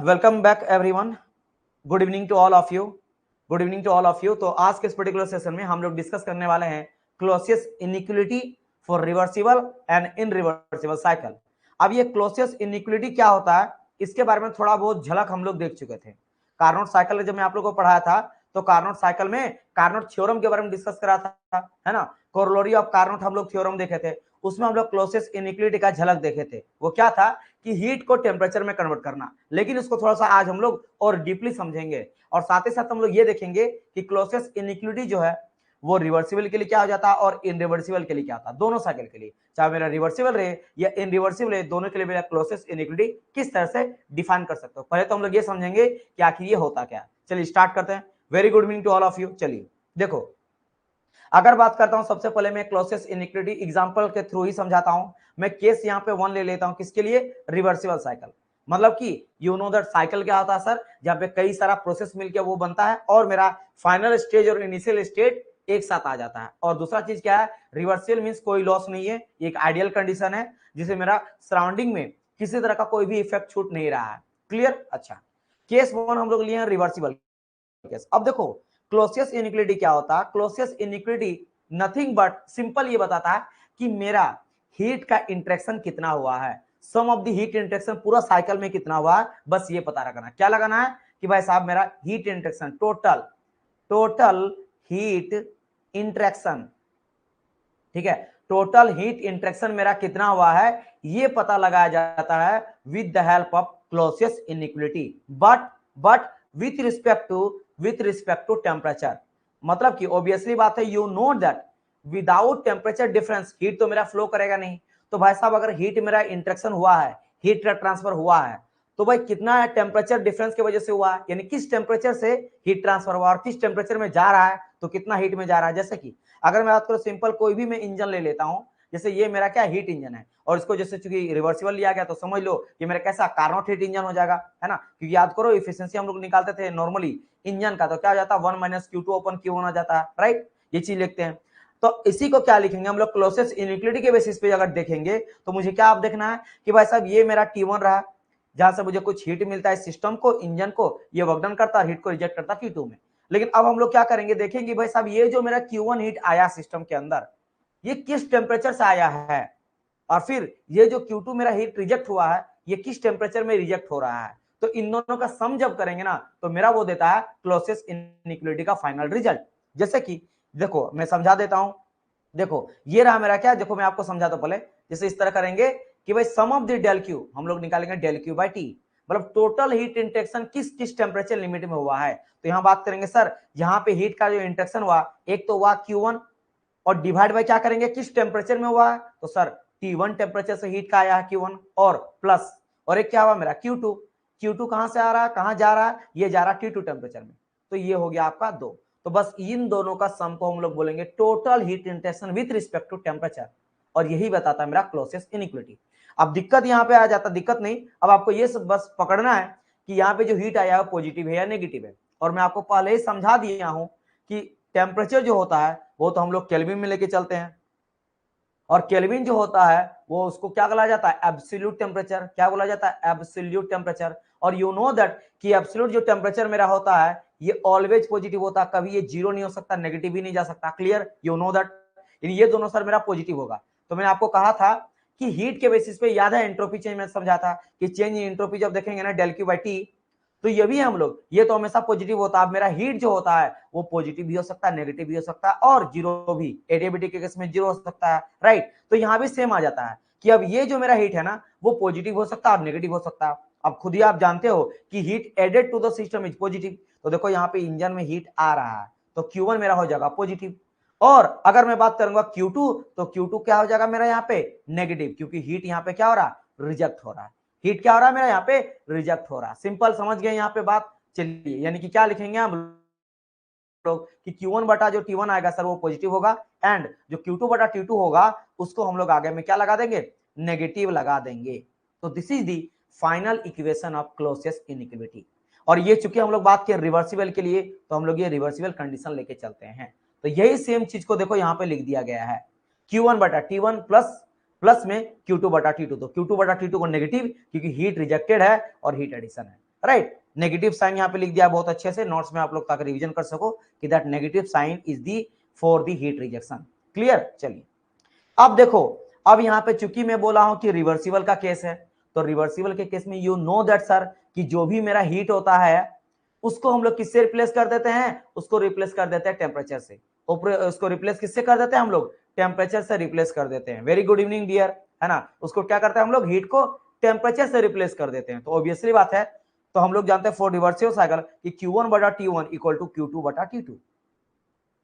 Welcome back everyone. Good evening to all of you. Good evening to all of you. तो आज के इस particular session में हम लोग डिस्कस करने वाले हैं क्लोसियस inequality for reversible and इनरिवर्सिबल cycle. अब ये क्लोसियस इनिक्विलिटी क्या होता है इसके बारे में थोड़ा बहुत झलक हम लोग देख चुके थे। कार्नोट साइकिल जब मैं आप लोगों को पढ़ाया था तो कार्नोट साइकिल में कार्नोट थ्योरम के बारे में डिस्कस करा था, है ना। कोरोलरी ऑफ कार्नोट हम लोग थ्योरम देखे थे, उसमें हम लोग क्लोसियस इनिक्विलिटी का झलक देखे थे। वो क्या था कि हीट को टेम्परेचर में कन्वर्ट करना, लेकिन इसको थोड़ा सा आज हम लोग और डीपली समझेंगे और साथ ही साथ हम लोग ये देखेंगे कि क्लोसियस इनिक्विलिटी जो है वो रिवर्सिबल के लिए क्या हो जाता है और इनरिवर्सिबल के लिए क्या होता है। दोनों साइकिल के लिए, चाहे मेरा रिवर्सिबल रहे या इनरिवर्सिबल रहे, दोनों के लिए मेरा क्लोसियस इनिक्विलिटी किस तरह से डिफाइन कर सकते हो। पहले तो हम लोग ये समझेंगे कि आखिर ये होता क्या है। चलिए स्टार्ट करते हैं। Very good evening to all of you. चलिए देखो, अगर बात करता हूं सबसे पहले मैं क्लोसियस इनिक्विलिटी एग्जांपल के थ्रू ही समझाता हूं। मैं केस यहां पे 1 ले लेता हूं, किसके लिए? Reversible cycle. मतलब कि यू नो दैट साइकिल क्या होता है सर, जहां पे कई सारा प्रोसेस मिलकर वो बनता है और मेरा फाइनल स्टेज और इनिशियल स्टेज एक साथ आ जाता है। और दूसरा चीज क्या है, रिवर्सिबल मींस कोई लॉस नहीं है, एक आइडियल कंडीशन है जिसे मेरा सराउंडिंग में किसी तरह का कोई भी इफेक्ट छूट नहीं रहा है। क्लियर? अच्छा, केस 1 हम लोग लिए हैं रिवर्सिबल केस। अब देखो क्लोसियस इनिक्विलिटी क्या होता है। क्लोसियस इनिक्विलिटी नथिंग बट सिंपल ये बताता है कि मेरा हीट का इंटरेक्शन कितना हुआ है, sum of the heat interaction पूरा साइकिल में कितना हुआ है, बस ये पता रखना। क्या लगाना है कि भाई साहब मेरा heat interaction total heat interaction, ठीक है, टोटल हीट इंटरेक्शन मेरा कितना हुआ है ये पता लगाया जाता है with the help of Clausius inequality. But with respect to temperature. मतलब कि ऑब्वियसली बात है, you know that without temperature difference heat तो मेरा फ्लो करेगा नहीं। तो भाई साहब अगर हीट मेरा इंटरेक्शन हुआ है, हीट ट्रांसफर हुआ है, तो भाई कितना टेम्परेचर डिफरेंस की वजह से हुआ है, यानी किस टेम्परेचर से हीट ट्रांसफर हुआ और किस टेम्परेचर में जा रहा है तो कितना हीट में जा रहा है। जैसे कि अगर मैं बात करूं सिंपल कोई भी मैं इंजन ले लेता हूं, जैसे ये मेरा क्या हीट इंजन है और इसको जैसे चूंकि रिवर्सिबल लिया गया तो समझ लो ये मेरा कैसा कार्नोट हीट इंजन हो जाएगा, है ना। क्योंकि याद करो इफिशिएंसी हम लोग निकालते थे नॉर्मली इंजन का, तो क्या हो जाता है 1 - Q2 अपन Q1 आ जाता है, राइट। ये चीज लिखते हैं। तो इसी को क्या लिखेंगे हम लोग क्लोसियस इनिक्विलिटी के बेसिस पे अगर देखेंगे तो मुझे क्या आप देखना है कि भाई साहब ये मेरा T1 रहा, जहां से मुझे कुछ हीट मिलता है सिस्टम को, इंजन को, ये वर्क डन करता है, हीट को रिजेक्ट करता है Q2 में। लेकिन अब हम लोग क्या करेंगे, देखेंगे भाई साहब ये जो मेरा Q1 हीट आया सिस्टम के अंदर ये किस टेम्परेचर से आया है, और फिर ये जो Q2 मेरा हीट रिजेक्ट हुआ है ये किस टेम्परेचर में रिजेक्ट हो रहा है। तो इन दोनों का सम जब करेंगे ना तो मेरा वो देता है क्लोसियस इनिक्विलिटी का फाइनल रिजल्ट। जैसे कि देखो मैं समझा देता हूं, देखो ये रहा मेरा क्या, देखो मैं आपको समझाता हूं पहले। जैसे इस तरह करेंगे कि भाई सम ऑफ द डेल क्यू हम लोग निकालेंगे डेल क्यू बाई टी, मतलब टोटल हीट इंटेक्शन किस किस टेम्परेचर लिमिट में हुआ है। तो यहां बात करेंगे सर यहाँ पे हीट का जो इंटेक्शन हुआ एक तो हुआ Q1 और डिवाइड बाय क्या करेंगे किस टेम्परेचर में हुआ है, तो सर T1 टेम्परेचर से हीट का आया है Q1 और प्लस और एक क्या हुआ मेरा Q2। Q2 कहां से आ रहा है, कहां जा रहा है, ये जा रहा है T2 टेम्परेचर में। तो ये हो गया आपका 2। तो बस इन दोनों का सम को हम लोग बोलेंगे total heat intention with respect to temperature, और यही बताता है मेरा क्लोसियस इनिक्विलिटी। अब दिक्कत यहाँ पे आ जाता, दिक्कत नहीं, अब आपको ये सब बस पकड़ना है कि यहाँ पे जो हीट आया है पॉजिटिव है या नेगेटिव है। और मैं आपको पहले ही समझा दिया हूं कि टेम्परेचर जो होता है वो तो हम लोग केल्विन में लेके चलते हैं, और केल्विन जो होता है वो उसको क्या बोला जाता है, एब्सोल्यूट टेम्परेचर। क्या बोला जाता है, एब्सोल्यूट टेम्परेचर। और यू नो दैट कि एब्सोल्यूट जो टेम्परेचर मेरा होता है ये ऑलवेज पॉजिटिव होता है, कभी ये जीरो नहीं हो सकता, नेगेटिव भी नहीं जा सकता। क्लियर? यू नो दैट ये दोनों सर मेरा पॉजिटिव होगा। तो मैंने आपको कहा था कि हीट के बेसिस पे, याद है एंट्रोपी चेंज में समझा था कि चेंज इन एंट्रोपी जब देखेंगे ना डेल क्यू बाई टी, तो ये भी हम लोग, ये तो हमेशा पॉजिटिव होता है। मेरा हीट जो होता है वो पॉजिटिव भी हो सकता है, नेगेटिव भी हो सकता है और जीरो भी, एडियाबेटिक के केस में जीरो हो सकता है, राइट। तो यहाँ भी सेम आ जाता है कि अब ये जो मेरा हीट है ना वो पॉजिटिव हो सकता है और नेगेटिव हो सकता है। अब खुद ही आप जानते हो कि heat added to the system is positive. तो देखो यहाँ पे इंजन में हीट आ रहा है तो Q1 मेरा हो जाएगा पॉजिटिव, और अगर मैं बात करूंगा Q2 तो Q2 क्या हो जाएगा मेरा यहाँ पे नेगेटिव, क्योंकि हीट यहाँ पे क्या हो रहा है, रिजेक्ट हो रहा है। हीट क्या हो रहा है मेरा यहाँ पे, रिजेक्ट हो रहा है। सिंपल समझ गए यहाँ पे बात। चलिए यानी कि क्या लिखेंगे हम लोग कि Q1 बटा जो T1 आएगा सर वो पॉजिटिव होगा, एंड जो Q2 बटा T2 होगा उसको हम लोग आगे में क्या लगा देंगे, नेगेटिव लगा देंगे। तो this is the final equation of Clausius inequality. और ये चूंकि हम लोग बात किए रिवर्सिबल के लिए तो हम लोग ये रिवर्सिबल कंडीशन लेके चलते हैं। तो यही सेम चीज को देखो यहाँ पे लिख दिया गया है, Q1 बटा T1 प्लस में Q2 बटा T2। तो Q2 बटा T2 को नेगेटिव क्योंकि हीट रिजेक्टेड है और हीट एडिशन है, राइट। नेगेटिव साइन यहाँ पे लिख दिया बहुत अच्छे से नोट्स में, आप लोग ताकि रिवीजन कर सको कि that negative sign is the for the heat rejection. Clear. चलिए अब देखो, अब यहाँ पे चूंकि मैं बोला हूं कि रिवर्सिबल का केस है, तो रिवर्सिबल के केस में यू नो दैट सर कि जो भी मेरा हीट होता है उसको हम लोग किससे रिप्लेस कर देते हैं, उसको रिप्लेस कर देते हैं टेम्परेचर से। उसको रिप्लेस किससे कर देते हैं हम लोग, टेम्परेचर से रिप्लेस कर देते हैं। वेरी गुड इवनिंग डियर, है ना। उसको क्या करते हैं हम लोग, हीट को टेम्परेचर से रिप्लेस कर देते हैं। तो ऑब्वियसली बात है, तो हम लोग जानते हैं फॉर रिवर्सिबल साइकिल कि Q1 बटा T1 इक्वल टू Q2 बटा T2।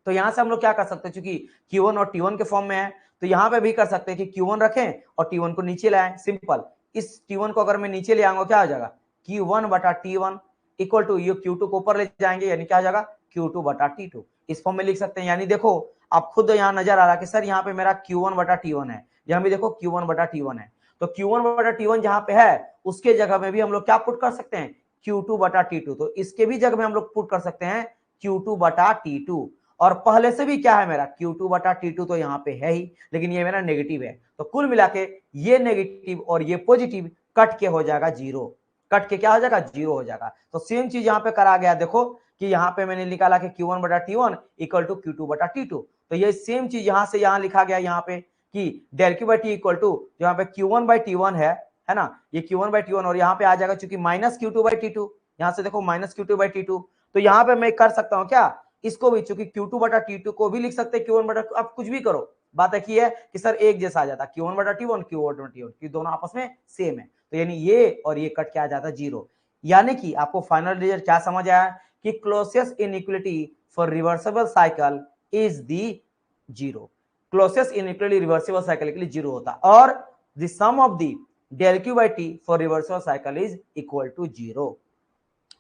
तो यहां से हम लोग क्या कर सकते हैं, क्योंकि Q1 और T1 के फॉर्म में है, तो यहां पे भी कर सकते हैं कि Q1 रखें और T1 को नीचे लाएं। सिंपल, इस T1 को अगर मैं नीचे ले आऊंगा क्या हो जाएगा, Q1 बटा T1 इक्वल टू ये Q2 को ऊपर ले जाएंगे, यानी क्या हो जाएगा Q2 बटा T2। इस फॉर्म में लिख सकते हैं। यानी देखो आप खुद यहाँ नजर आ रहा कि सर यहाँ पे मेरा Q1 बटा T1 है, यहाँ भी देखो Q1 बटा T1 है। तो Q1 बटा T1 जहां पे है उसके जगह में भी हम लोग क्या पुट कर सकते हैं, Q2 बटा T2। तो इसके भी जगह में हम लोग पुट कर सकते हैं Q2 बटा T2। और पहले से भी क्या है मेरा Q2 बटा T2 तो यहाँ पे है ही, लेकिन ये मेरा नेगेटिव है। तो कुल मिला के ये नेगेटिव और ये पॉजिटिव कट के हो जाएगा जीरो, कट के क्या हो जाएगा, जीरो हो जाएगा। तो सेम चीज यहाँ पे करा गया, देखो कि यहाँ पे मैंने निकाला कि Q1 बटा T1 इक्वल टू Q2 बटा T2। तो ये सेम चीज यहाँ से यहाँ लिखा गया यहाँ पे कि del Q by T equal to यहाँ पे Q1 बाई T1 है ना, ये Q1 बाई T1 और यहाँ पे आ जाएगा चूंकि माइनस Q2 बाई T2, यहाँ से देखो माइनस Q2 बाई T2। तो यहाँ पे मैं कर सकता हूँ क्या, इसको भी चूंकि Q2 बटा T2 को भी लिख सकते हैं Q1 बटा, अब कुछ भी करो, बात एक ही है कि सर एक जैसा आ जाता है Q1 बटा T1 Q1 बटा T1 कि दोनों आपस में सेम है। तो यानी ये और ये कट के आ जाता है जीरो। यानी कि आपको फाइनल रिजल्ट क्या समझ आया कि closest inequality for reversible cycle is the zero. Closest inequality reversible cycle के लिए जीरो होता है और the sum of the del Q by T for reversible cycle is equal to zero.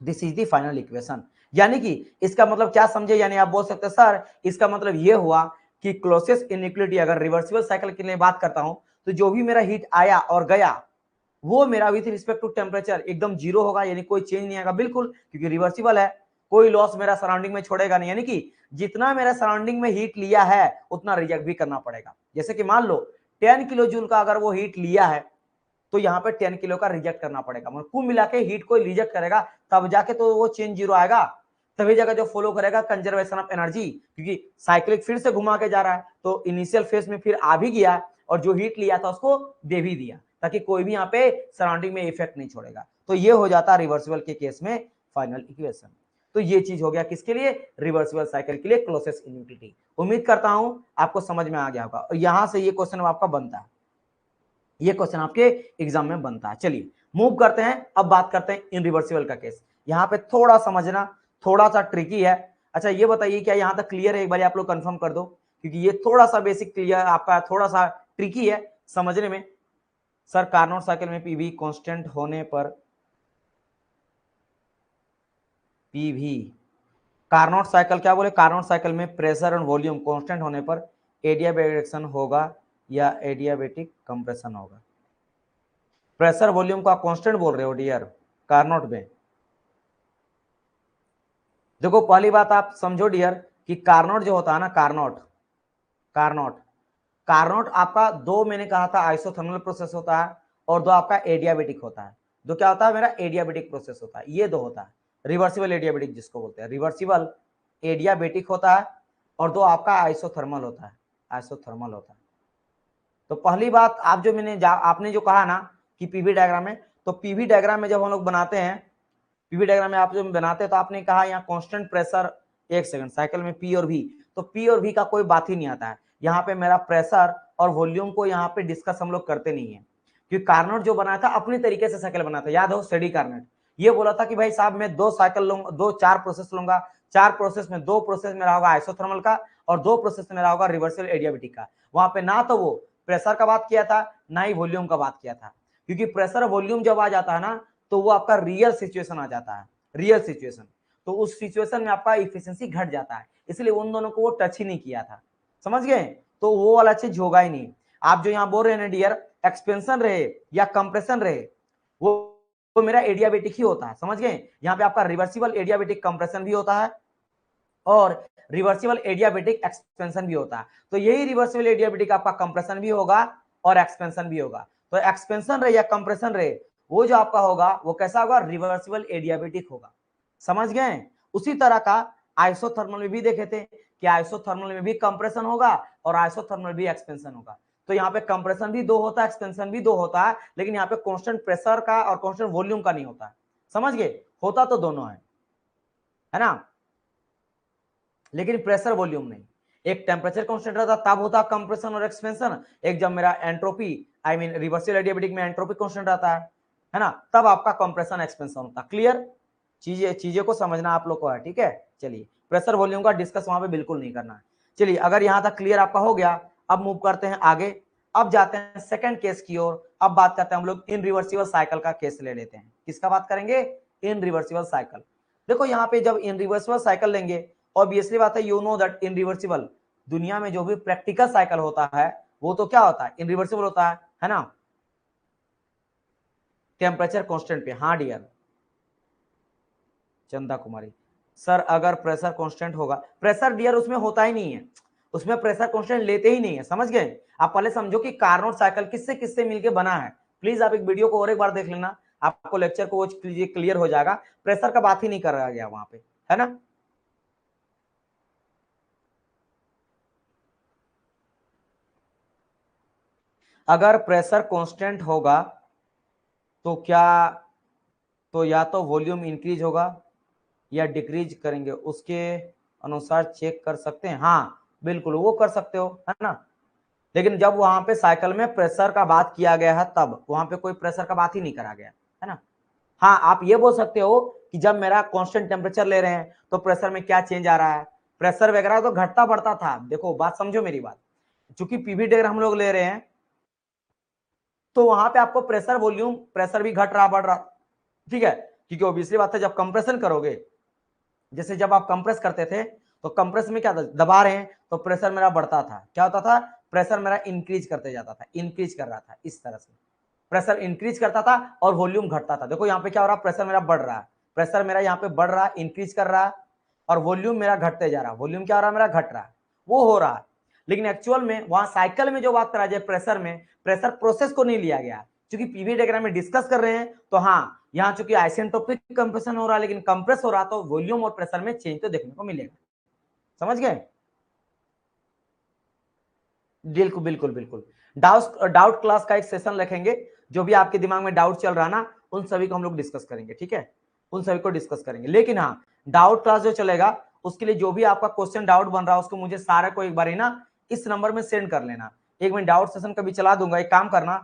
This is the final equation. यानी कि इसका मतलब क्या समझे, यानी आप बोल सकते हैं सर इसका मतलब ये हुआ कि क्लोसेस्ट इनइक्वालिटी अगर रिवर्सिबल साइकिल के लिए बात करता हूं तो जो भी मेरा हीट आया और गया वो मेरा विथ रिस्पेक्ट टू टेम्परेचर एकदम जीरो होगा, यानी कोई चेंज नहीं आएगा बिल्कुल, क्योंकि रिवर्सिबल है, कोई लॉस मेरा सराउंडिंग में छोड़ेगा नहीं। यानी कि जितना मेरा सराउंडिंग में हीट लिया है उतना रिजेक्ट भी करना पड़ेगा। जैसे कि मान लो 10 किलो जूल का अगर वो हीट लिया है तो यहाँ पे 10 किलो का रिजेक्ट करना पड़ेगा, मतलब कुल मिला के हीट को रिजेक्ट करेगा तब जाके तो वो चेंज जीरो आएगा। तभी जगह जो फॉलो करेगा कंजर्वेशन ऑफ एनर्जी, क्योंकि साइक्लिक फिर से घुमा के जा रहा है तो इनिशियल फेज में फिर आ भी गया और जो हीट लिया था उसको दे भी दिया, ताकि कोई भी यहाँ पे सराउंडिंग में इफेक्ट नहीं छोड़ेगा। तो ये हो जाता है रिवर्सिबल के केस में फाइनल इक्वेशन। तो ये चीज हो गया किसके लिए, रिवर्सिबल साइकिल के लिए क्लोसेस्ट इनइक्वालिटी। उम्मीद करता हूं आपको समझ में आ गया होगा और यहां से ये क्वेश्चन आपका बनता है, ये क्वेश्चन आपके एग्जाम में बनता है। चलिए मूव करते हैं, अब बात करते हैं इनरिवर्सिबल का केस। यहाँ पे थोड़ा समझना थोड़ा सा ट्रिकी है। अच्छा ये बताइए क्या यहाँ तक क्लियर है, एक बार आप लोग कंफर्म कर दो, क्योंकि ये थोड़ा सा बेसिक क्लियर आपका थोड़ा सा ट्रिकी है समझने में। सर कार्नोट साइकिल में पीवी कांस्टेंट होने पर, पीवी कार्नोट साइकिल क्या बोले, कार्नोट साइकिल में प्रेशर और वॉल्यूम कांस्टेंट होने पर एडियाबैटिक होगा या एडियाबैटिक कंप्रेशन होगा। प्रेशर वॉल्यूम को आप कांस्टेंट बोल रहे हो डियर कार्नोट में। देखो पहली बात आप समझो डियर कि कार्नोट जो होता है ना, कार्नोट कार्नोट कार्नोट आपका दो, मैंने कहा था आइसोथर्मल प्रोसेस होता है और दो आपका एडियाबैटिक होता है। दो क्या होता है मेरा, एडियाबैटिक प्रोसेस होता है, ये दो होता है। रिवर्सिबल एडियाबैटिक जिसको बोलते हैं, रिवर्सिबल एडियाबैटिक होता है और दो आपका आइसोथर्मल होता है, आइसोथर्मल होता है। तो पहली बात आप जो मैंने आपने जो कहा ना कि पीवी डायग्राम में, तो पीवी डायग्राम में जब हम लोग बनाते हैं, पीवी डायग्राम में आप जो बनाते हैं तो आपने कहा यहाँ कांस्टेंट प्रेशर, एक सेकंड, साइकिल में पी और वी, तो पी और वी का कोई बात ही नहीं आता है। यहाँ पे मेरा प्रेशर और वॉल्यूम को यहाँ पे डिस्कस हम लोग करते नहीं है, क्योंकि कार्नोट जो बनाया था अपनी तरीके से साइकिल बनाया था। याद हो स्टेडी कार्नोट ये बोला था कि भाई साहब मैं दो साइकिल लूंगा, दो चार प्रोसेस लूंगा, चार प्रोसेस में दो प्रोसेस मेरा होगा आइसोथर्मल का और दो प्रोसेस मेरा होगा रिवर्सिबल एडियाबैटिक का। वहां पे ना तो वो प्रेशर का बात किया था ना ही वॉल्यूम का बात किया था, क्योंकि प्रेशर वॉल्यूम जब आ जाता है ना तो वो आपका रियल सिचुएशन आ जाता है, रियल सिचुएशन। तो उस सिचुएशन में आपका इफिशिएंसी घट जाता है, इसलिए उन दोनों को वो टच ही नहीं किया था, समझ गए। तो वो वाला चीज होगा ही नहीं। आप जो यहाँ बोल रहे हैं ना डियर, एक्सपेंशन रहे या कंप्रेशन रहे, वो मेरा एडियाबैटिक ही होता है, समझ गए। यहाँ पे आपका रिवर्सिबल एडियाबैटिक कंप्रेशन भी होता है और रिवर्सिबल एडियाबैटिक एक्सपेंशन भी होता है। तो यही रिवर्सिबल एडियाबैटिक आपका कंप्रेशन भी होगा और एक्सपेंशन भी होगा। तो एक्सपेंशन रहे या कंप्रेशन रहे वो जो आपका होगा वो कैसा होगा, रिवर्सिबल एडियाबेटिक होगा। समझ गए? उसी तरह का आइसोथर्मल में भी देखे थे कि आइसोथर्मल में भी कंप्रेशन होगा और आइसोथर्मल भी एक्सपेंशन होगा। तो यहाँ पे कंप्रेशन भी दो होता है, एक्सपेंशन भी दो होता है, लेकिन यहाँ पे कांस्टेंट प्रेशर का और कांस्टेंट वॉल्यूम का नहीं होता है। समझ गए? होता तो दोनों है ना, लेकिन प्रेशर वॉल्यूम नहीं। एक टेम्परेचर कांस्टेंट रहता तब होता कंप्रेशन और एक्सपेंशन, एक जब मेरा entropy I mean reversible adiabatic में एंट्रोपी कांस्टेंट रहता है ना, तब आपका कंप्रेशन एक्सपेंशन होता। क्लियर? चीजें को समझना आप लोग को है, ठीक है। चलिए, प्रेशर वॉल्यूम का डिस्कस वहां पे बिल्कुल नहीं करना है। चलिए, अगर यहां तक क्लियर आपका हो गया, अब मूव करते हैं आगे। अब जाते हैं सेकंड केस की ओर। अब बात करते हैं हम लोग इन रिवर्सिबल साइकिल का केस ले लेते हैं। किसका बात करेंगे? इन रिवर्सिबल साइकिल। देखो यहाँ पे जब इन रिवर्सिबल साइकिल लेंगे, ऑब्वियसली बात है, you know that in reversible दुनिया में जो भी प्रैक्टिकल साइकिल होता है वो तो क्या होता है, इन रिवर्सिबल होता है ना, टेम्परेचर कांस्टेंट पे। हाँ डियर चंदा कुमारी सर, अगर प्रेशर कांस्टेंट होगा, प्रेशर डियर उसमें होता ही नहीं है, उसमें प्रेशर कांस्टेंट लेते ही नहीं है। समझ गए? आप पहले समझो कि कार्नोट साइकिल किससे किससे मिलके बना है। प्लीज आप एक वीडियो को और एक बार देख लेना, आपको लेक्चर को वॉच कीजिए, क्लियर हो जाएगा। प्रेशर का बात ही नहीं करा गया वहां पे, है ना। अगर प्रेशर कांस्टेंट होगा तो क्या, तो या तो वॉल्यूम इंक्रीज होगा या डिक्रीज करेंगे, उसके अनुसार चेक कर सकते हैं। हाँ बिल्कुल वो कर सकते हो, है ना। लेकिन जब वहां पे साइकिल में प्रेशर का बात किया गया है तब वहां पे कोई प्रेशर का बात ही नहीं करा गया, है ना। हाँ आप ये बोल सकते हो कि जब मेरा कांस्टेंट टेम्परेचर ले रहे हैं तो प्रेशर में क्या चेंज आ रहा है, प्रेशर वगैरह तो घटता बढ़ता था। देखो बात समझो मेरी बात, चूंकि पीवी डायग्राम हम लोग ले रहे हैं तो वहां पे आपको प्रेशर वॉल्यूम प्रेशर भी घट रहा बढ़ रहा, ठीक है। क्योंकि ऑब्वियसली बात है, जब कंप्रेशन करोगे, जैसे जब आप कंप्रेस करते थे तो कंप्रेस में क्या था, दबा रहे हैं तो प्रेशर मेरा बढ़ता था, क्या होता था, प्रेशर मेरा इंक्रीज करते जाता था, इंक्रीज कर रहा था इस तरह से, प्रेशर इंक्रीज करता था और वॉल्यूम घटता था। देखो यहाँ पे क्या हो रहा है, प्रेशर मेरा बढ़ रहा है, प्रेशर मेरा यहाँ पे बढ़ रहा है, इंक्रीज कर रहा है, और वॉल्यूम मेरा घटते जा रहा है, वॉल्यूम क्या हो रहा है, मेरा घट रहा है, वो हो रहा है। लेकिन एक्चुअल में वहां साइकिल में जो बात करा जाए प्रेशर में, प्रेशर प्रोसेस को नहीं लिया गया, क्योंकि पीवी डायग्राम में डिस्कस कर रहे हैं तो हाँ यहाँ चूंकि आइसेंट्रोपिक कंप्रेशन हो रहा है लेकिन कंप्रेस हो रहा तो वॉल्यूम और प्रेशर में चेंज तो देखने को मिलेगा। समझ गए? बिल्कुल बिल्कुल बिल्कुल। डाउट क्लास का एक सेशन रखेंगे, जो भी आपके दिमाग में डाउट चल रहा ना उन सभी को हम लोग डिस्कस करेंगे, ठीक है, उन सभी को डिस्कस करेंगे। लेकिन हाँ डाउट क्लास जो चलेगा उसके लिए जो भी आपका क्वेश्चन डाउट बन रहा है उसको मुझे सारे को एक बार ही ना इस नंबर में सेंड कर लेना। एक मैं डाउट सेशन कभी चला दूंगा, एक काम करना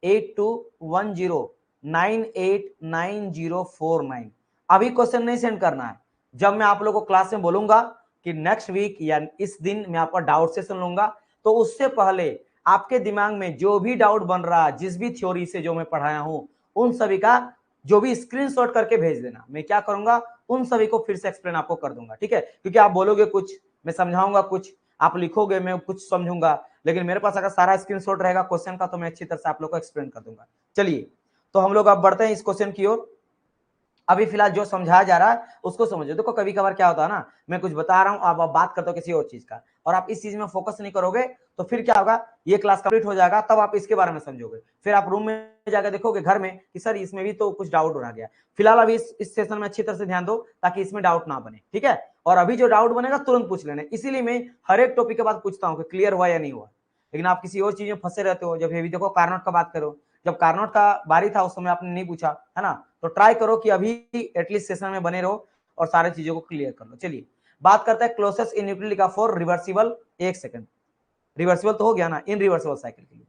8210989049, अभी क्वेश्चन नहीं सेंड करना है। जब मैं आप लोगों को क्लास में बोलूंगा कि नेक्स्ट वीक या इस दिन मैं आपका डाउट सेशन लूंगा, तो उससे पहले आपके दिमाग में जो भी डाउट बन रहा है, जिस भी थ्योरी से जो मैं पढ़ाया हूं उन सभी का जो भी स्क्रीनशॉट करके भेज देना। मैं क्या करूंगा, उन सभी को फिर से एक्सप्लेन आपको कर दूंगा, ठीक है। क्योंकि आप बोलोगे कुछ, मैं समझाऊंगा कुछ, आप लिखोगे मैं कुछ समझूंगा, लेकिन मेरे पास अगर सारा स्क्रीनशॉट रहेगा क्वेश्चन का तो मैं अच्छी तरह से आप लोग को एक्सप्लेन कर दूंगा। चलिए, तो हम लोग अब बढ़ते हैं इस क्वेश्चन की ओर। अभी फिलहाल जो समझाया जा रहा है उसको समझो। देखो कभी कभार क्या होता है ना, मैं कुछ बता रहा हूं, आप बात करते हो किसी और चीज का, और आप इस चीज में फोकस नहीं करोगे तो फिर क्या होगा, ये क्लास कंप्लीट हो जाएगा तब आप इसके बारे में समझोगे, फिर आप रूम में जाकर देखोगे घर में कि सर इसमें भी तो कुछ डाउट रह गया। फिलहाल अभी इस सेशन में अच्छी तरह से ध्यान दो ताकि इसमें डाउट ना बने, ठीक है। और अभी जो डाउट बनेगा तुरंत पूछ लेना, इसीलिए मैं हर एक टॉपिक के बाद पूछता हूँ कि क्लियर हुआ या नहीं हुआ। लेकिन आप किसी और चीज में फंसे रहते हो। जब अभी देखो कार्नोट का बात करो, जब कार्नोट का बारी था उस समय आपने नहीं पूछा, है ना। तो ट्राई करो कि अभी एटलीस्ट सेशन में बने रहो और सारी चीजों को क्लियर कर लो। चलिए बात करते हैं क्लोजेस्ट इनइक्वालिटी का फॉर रिवर्सिबल। एक सेकंड, रिवर्सिबल तो हो गया ना, इन रिवर्सिबल साइकिल के लिए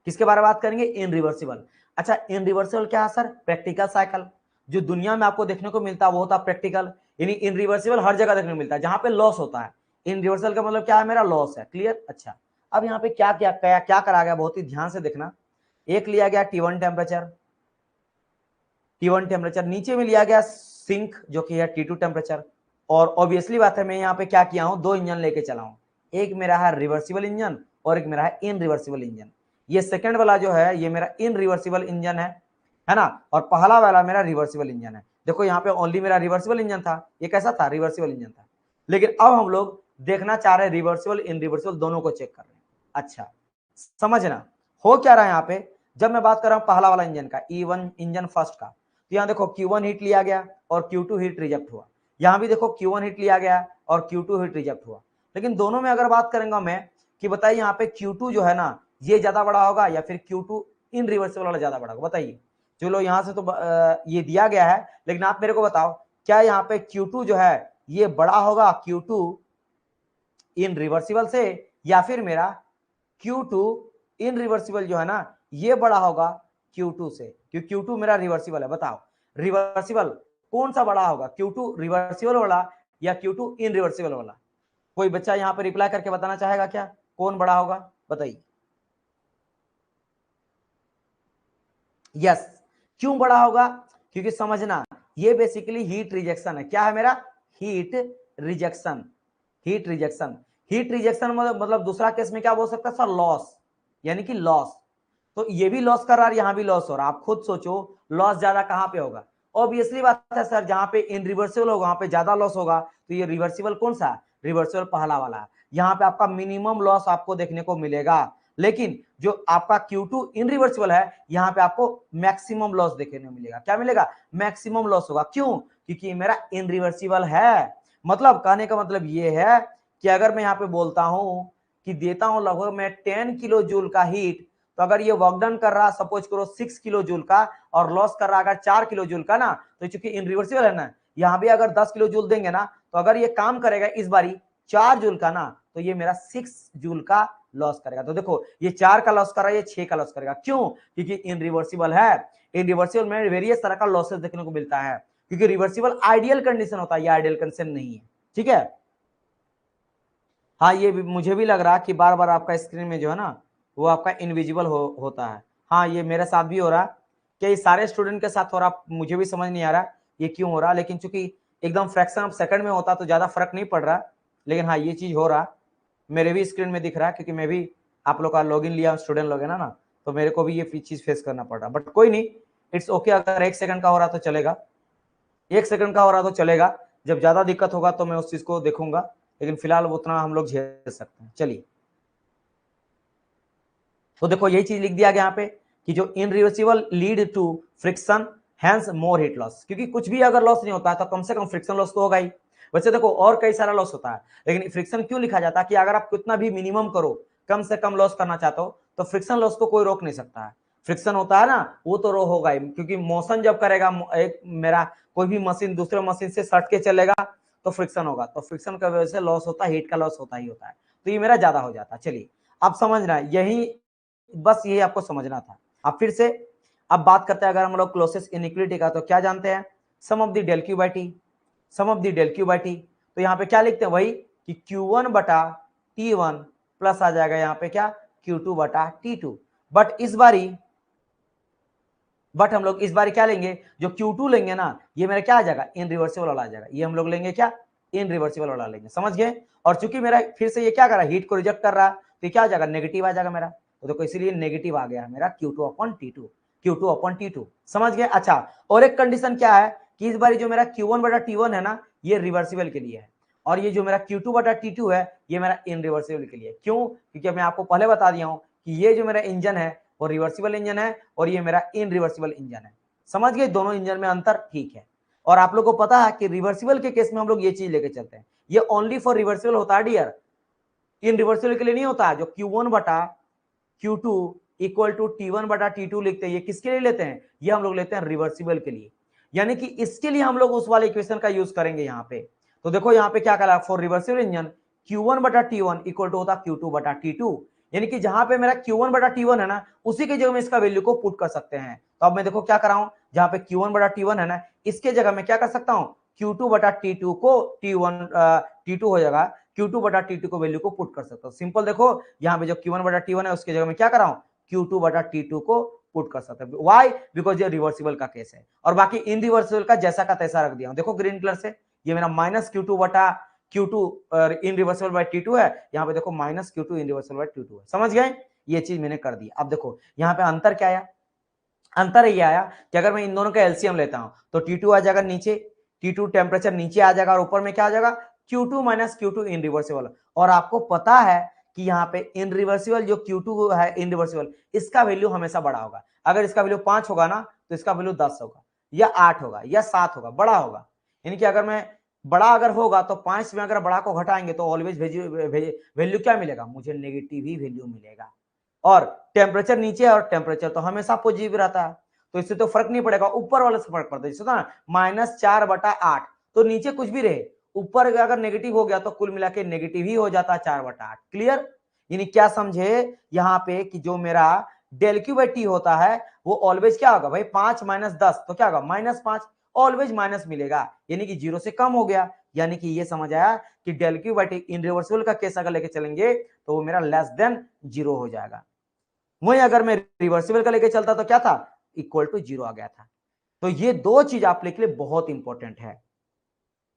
किसके बारे में बात करेंगे, इन रिवर्सिबल। अच्छा इन रिवर्सिबल क्या है सर, प्रैक्टिकल साइकिल। जो दुनिया में आपको देखने को मिलता है वो होता है प्रैक्टिकल, यानी इन रिवर्सिबल हर जगह देखने को मिलता है जहां पे लॉस होता है। इन रिवर्सल का मतलब क्या है, मेरा लॉस है। क्लियर? अच्छा अब यहाँ पे क्या क्या क्या, क्या करा गया, बहुत ही ध्यान से देखना। एक लिया गया T1 टेम्परेचर, T1 टेम्परेचर, नीचे में लिया गया सिंक जो कि है T2 टेम्परेचर। और ऑब्वियसली बात है मैं यहाँ पे क्या किया हूँ, दो इंजन लेके चला हूँ, एक मेरा है रिवर्सिबल इंजन और एक मेरा है इन रिवर्सिबल इंजन। ये सेकंड वाला जो है ये मेरा इन रिवर्सिबल इंजन है ना, और पहला वाला मेरा रिवर्सिबल इंजन है। देखो यहाँ पे ओनली मेरा रिवर्सिबल इंजन था, ये कैसा था, रिवर्सिबल इंजन था। लेकिन अब हम लोग देखना चाह रहे हैं रिवर्सिबल इन रिवर्सिबल दोनों को चेक कर रहे हैं। अच्छा समझना हो क्या रहा है यहाँ पे, जब मैं बात कर रहा हूं पहला वाला इंजन का, E1 इंजन फर्स्ट का, तो यहाँ देखो Q1 हीट लिया गया और Q2 हीट रिजेक्ट हुआ। यहाँ भी देखो Q1 हीट लिया गया और Q2 हीट रिजेक्ट हुआ। लेकिन दोनों में अगर बात करेंगे मैं कि बताइए यहाँ पे Q2 जो है ना ये ज्यादा बड़ा होगा या फिर Q2 इन रिवर्सिबल वाला ज्यादा बड़ा होगा, बताइए। चलो यहाँ से तो ये दिया गया है, लेकिन आप मेरे को बताओ क्या यहाँ पे Q2 जो है ये बड़ा होगा Q2 इन रिवर्सिबल से, या फिर मेरा Q2 इन रिवर्सिबल जो है ना ये बड़ा होगा Q2 से, क्योंकि Q2 मेरा रिवर्सिबल है। बताओ रिवर्सिबल कौन सा बड़ा होगा, Q2 रिवर्सिबल वाला या Q2 इन रिवर्सिबल वाला? कोई बच्चा यहाँ पे रिप्लाई करके बताना चाहेगा क्या कौन बड़ा होगा, बताइए। यस, क्यों बड़ा होगा? क्योंकि समझना ये बेसिकली हीट रिजेक्शन है। क्या है मेरा? Heat rejection. Heat rejection, heat rejection मतलब दूसरा केस में क्या बोल सकता है सर? लॉस, यानी कि लॉस। तो ये भी लॉस कर रहा है, यहां भी लॉस हो रहा है। आप खुद सोचो लॉस ज्यादा कहां पे होगा? ऑब्वियसली बात है सर, जहां पे इनरिवर्सिबल होगा वहां पे ज्यादा लॉस होगा। तो ये रिवर्सिबल कौन सा? रिवर्सिबल पहला वाला। यहाँ पे आपका मिनिमम लॉस आपको देखने को मिलेगा, लेकिन जो आपका Q2 इनरिवर्सिबल है यहाँ पे आपको मैक्सिमम लॉस देखने को मिलेगा। क्या मिलेगा? मैक्सिमम लॉस होगा। क्यों? क्योंकि मेरा इनरिवर्सिबल है। मतलब कहने का मतलब ये है कि अगर मैं यहाँ पे बोलता हूं कि देता हूं लगभग मैं 10 किलो जूल का हीट, तो अगर ये वर्क डन कर रहा सपोज करो 6 किलो जूल का और लॉस कर रहा अगर 4 किलो जूल का ना, तो चूंकि इनरिवर्सिबल है ना, यहाँ भी अगर 10 किलो जूल देंगे ना, तो अगर ये काम करेगा इस बारी 4 जूल का ना, तो ये मेरा 6 जूल का लॉस करेगा। तो देखो ये 4 का लॉस कर रहा है, ये 6 का लॉस करेगा। क्यों? क्योंकि इनरिवर्सिबल है। इनरिवर्सिबल में वेरियस तरह का लॉसेस देखने को मिलता है, क्योंकि रिवर्सिबल आइडियल कंडीशन होता है, ये आइडियल कंडीशन नहीं है। ठीक है। हाँ, ये भी मुझे भी लग रहा है कि बार बार आपका स्क्रीन में जो है ना वो आपका इनविजिबल होता है। हाँ, ये मेरे साथ भी हो रहा है। क्या ये सारे स्टूडेंट के साथ हो रहा? मुझे भी समझ नहीं आ रहा ये क्यों हो रहा, लेकिन चूंकि एकदम फ्रैक्शन ऑफ सेकंड में होता तो ज्यादा फर्क नहीं पड़ रहा, लेकिन हाँ ये चीज हो रहा मेरे भी स्क्रीन में दिख रहा है, क्योंकि मैं भी आप लोग का लॉगिन लिया स्टूडेंट लोग है ना, तो मेरे को भी ये चीज फेस करना पड़ रहा। बट कोई नहीं, इट्स ओके। अगर 1 सेकंड का हो रहा तो चलेगा, 1 सेकंड का हो रहा तो चलेगा। जब ज्यादा दिक्कत होगा तो मैं उस चीज को देखूंगा, लेकिन फिलहाल उतना हम लोग झेल सकते हैं। चलिए, तो देखो यही चीज लिख दिया गया यहाँ पे कि जो irreversible lead to friction hence more heat loss, क्योंकि कुछ भी अगर लॉस नहीं होता है तो कम से कम फ्रिक्शन लॉस तो होगा ही। वैसे देखो और कई सारा लॉस होता है, लेकिन फ्रिक्शन क्यों लिखा जाता है कि अगर आप कितना भी मिनिमम करो, कम से कम लॉस करना चाहते हो, तो फ्रिक्शन लॉस को कोई रोक नहीं सकता है। फ्रिक्शन होता है ना, वो तो रो होगा ही, क्योंकि मोशन जब करेगा एक मेरा कोई भी मशीन दूसरे मशीन से सट के चलेगा तो फ्रिक्शन होगा, तो फ्रिक्शन की वजह से लॉस होता है, हीट का लॉस होता ही होता है। तो ये मेरा ज्यादा हो जाता है। चलिए, अब समझना यही, बस यही आपको समझना था। अब फिर से अब बात करते हैं अगर हम लोग क्लोसेस्ट इनइक्वालिटी का, तो क्या जानते हैं? Sum of the del Q by T, sum of the del Q by T. तो यहाँ पे क्या लिखते हैं? वही कि Q1 बटा T1 प्लस आ जाएगा यहाँ पे क्या? Q2 बटा T2। बट हम लोग इस बार क्या लेंगे? जो Q2 लेंगे ना, ये मेरा क्या आ जाएगा? इनरिवर्सिबल वाला आ जाएगा। ये हम लोग लेंगे क्या? इनरिवर्सिबल वाला लेंगे। समझ गए? और चूंकि मेरा फिर से ये क्या कर रहा है? हीट को रिजेक्ट कर रहा है, तो क्या आ जाएगा? नेगेटिव आ जाएगा मेरा। तो देखो इसीलिए नेगेटिव आ गया मेरा Q2 upon T2, Q2 upon T2। समझ गए? अच्छा, और एक कंडीशन क्या है कि इस बार जो मेरा Q1 बटा T1 है ना, ये रिवर्सिबल के लिए है, और ये जो मेरा Q2 बटा T2 है ये मेरा इनरिवर्सिबल के लिए। क्यों? क्योंकि मैं आपको पहले बता दिया हूं कि ये जो मेरा इंजन है वो रिवर्सिबल इंजन है और ये मेरा इनरिवर्सिबल इंजन है। समझ गए? दोनों इंजन में अंतर। ठीक है। और आप लोग को पता है कि रिवर्सिबल के केस में हम लोग ये चीज लेके चलते हैं, ये ओनली फॉर रिवर्सिबल होता है डियर, इनरिवर्सिबल के लिए नहीं होता है। जो Q1 बटा Q2 इक्वल टू T1 बटा T2 लिखते हैं, ये किसके लिए लेते हैं? ये हम लोग लेते हैं रिवर्सिबल के लिए, यानी कि इसके लिए हम लोग उस वाले इक्वेशन का यूज करेंगे यहाँ पे। तो देखो यहाँ पे क्या करा? फॉर रिवर्सिबल इंजन Q1 बटा T1 इक्वल टू होता Q2 बटा T2, यानी कि जहां पे मेरा Q1 बटा T1 है ना, उसी के जगह में इसका वैल्यू को पुट कर सकते हैं। तो अब मैं देखो क्या कर रहा हूं, जहां पे Q1 बटा T1 है ना, इसके जगह में क्या कर सकता हूं? Q2 बटा T2 को T2 हो जाएगा, Q2 बटा T2 को वैल्यू को पुट कर सकता हूं। सिंपल देखो यहाँ पे जो Q1 बटा T1 है उसके जगह में क्या कर रहा हूं? Q2 बटा T2 को पुट कर सकते हैं। वाई? बिकॉज ये रिवर्सिबल का केस है, और बाकी इन रिवर्सिबल का जैसा का तैसा रख दिया हूं। देखो ग्रीन कलर से ये मेरा माइनस Q2 बटा Q2 इन रिवर्सिबल बाय T2 है, यहाँ पे देखो माइनस Q2 इन रिवर्सिबल बाय T2 है। समझ गए? ये चीज मैंने कर दी। अब देखो यहाँ पे अंतर क्या आया? अंतर ये आया कि अगर मैं इन दोनों का एलसीएम लेता हूं तो T2 आ जाएगा नीचे, T2 टेम्परेचर नीचे आ जाएगा, और ऊपर में क्या आ जाएगा? Q2 माइनस Q2 इन रिवर्सिबल। और आपको पता है कि यहाँ पे इन रिवर्सिबल जो Q2 है इन रिवर्सिबल, इसका वैल्यू हमेशा बड़ा होगा। अगर इसका वैल्यू 5 होगा ना तो इसका वैल्यू 10 होगा या 8 होगा या 7 होगा, बड़ा होगा। यानी कि अगर मैं बड़ा अगर होगा तो 5 में अगर बड़ा को घटाएंगे तो ऑलवेज वैल्यू क्या मिलेगा, मुझे नेगेटिव ही वैल्यू मिलेगा। और टेम्परेचर नीचे और टेम्परेचर तो हमेशा पॉजिटिव रहता है, तो इससे तो फर्क नहीं पड़ेगा, ऊपर वाले से फर्क पड़ता है। जैसे ना -4/8 तो नीचे कुछ भी रहे, ऊपर अगर नेगेटिव हो गया तो कुल मिला के नेगेटिव ही हो जाता है 4/8। क्लियर? यानी क्या समझे यहाँ पे कि जो मेरा डेल क्यू बाई टी होता है वो ऑलवेज क्या होगा भाई, 5 - 10 तो क्या होगा -5, ऑलवेज माइनस मिलेगा, यानी कि 0 से कम हो गया। यानी कि ये समझ आया कि डेल क्यू बाई टी इनरिवर्सिबल का केस अगर लेके चलेंगे तो वो मेरा लेस देन 0 हो जाएगा। वहीं अगर मैं रिवर्सिबल का लेके चलता तो क्या था, इक्वल टू 0 आ गया था। तो ये दो चीज आप लिख ले, बहुत इंपॉर्टेंट है।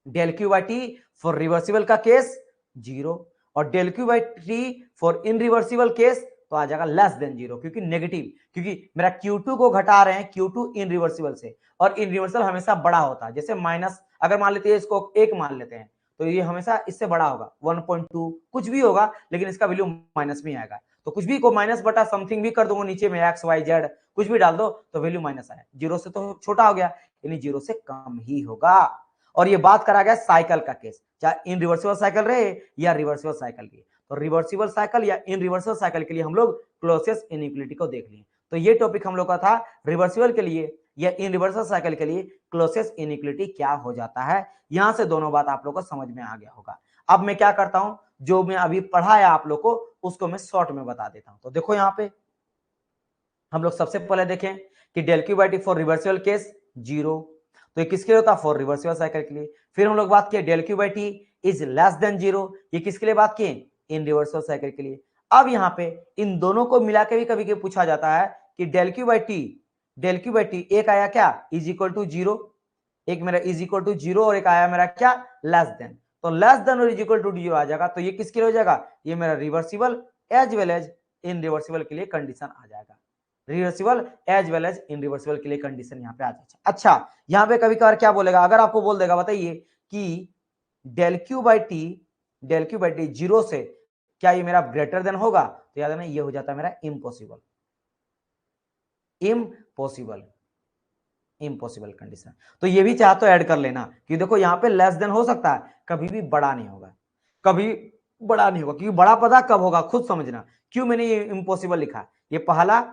Del Q by T for reversible का केस 0 और del Q by T for irreversible case तो आ जाएगा लेस देन 0, क्योंकि नेगेटिव, क्योंकि मेरा Q2 को घटा रहे हैं, Q2 इनरिवर्सिबल से, और इनरिवर्सिबल हमेशा बड़ा होता है। जैसे माइनस अगर मान लेते हैं, इसको 1 मान लेते हैं तो ये हमेशा इससे बड़ा होगा, 1.2 कुछ भी होगा, लेकिन इसका वैल्यू माइनस में आएगा। तो कुछ भी को माइनस बटा समथिंग भी कर दूंगा नीचे में, एक्स वाई जेड कुछ भी डाल दो तो वैल्यू माइनस आया। 0 से तो छोटा हो गया, यानी 0 से कम ही होगा। और ये बात करा गया साइकिल का केस, चाहे इन रिवर्सिबल साइकिल रहे या रिवर्सिबल साइकिल की। तो रिवर्सिबल साइकिल या इन रिवर्सिबल साइकिल के लिए हम लोग क्लोसियस इनइक्वालिटी को देख लिए। तो ये टॉपिक हम लोग का था, रिवर्सिबल के लिए या इन रिवर्सिबल साइकिल के लिए क्लोसियस इनइक्वालिटी क्या हो जाता है। यहां से दोनों बात आप लोग को समझ में आ गया होगा। अब मैं क्या करता हूं, जो मैं अभी पढ़ाया आप लोग को उसको मैं शॉर्ट में बता देता हूं। तो देखो यहाँ पे हम लोग सबसे पहले देखें कि del Q by T for reversible case 0, तो ये किसके लिए होता है, फॉर रिवर्सिबल साइकिल के लिए। फिर हम लोग बात किए del Q by T is less than 0, ये किसके लिए बात किए, इन रिवर्सिबल साइकिल के लिए। अब यहाँ पे इन दोनों को मिला के भी कभी कभी पूछा जाता है कि डेल क्यू बाई टी एक आया क्या, इज इक्वल टू 0, एक मेरा इज इक्वल टू 0 और एक आया मेरा क्या, लेस देन। तो लेस देन और इज इक्वल टू 0 आ जाएगा, तो ये किसके लिए हो जाएगा, ये मेरा reversible as well as irreversible के लिए कंडीशन आ जाएगा। Reversible as well as irreversible के लिए कंडीशन यहाँ पे आ जाए। अच्छा, यहाँ पे कभी कभार क्या बोलेगा, अगर आपको बोल देगा बताइए कि डेल क्यू बाई टी 0 से क्या ये मेरा ग्रेटर देन होगा, तो याद है ना, ये हो जाता है मेरा इम्पॉसिबल कंडीशन। तो ये भी चाह तो ऐड कर लेना कि देखो यहाँ पे लेस देन हो सकता है, कभी भी बड़ा नहीं होगा, क्योंकि बड़ा पता कब होगा खुद समझना। क्यों मैंने ये इम्पॉसिबल लिखा, ये पहला,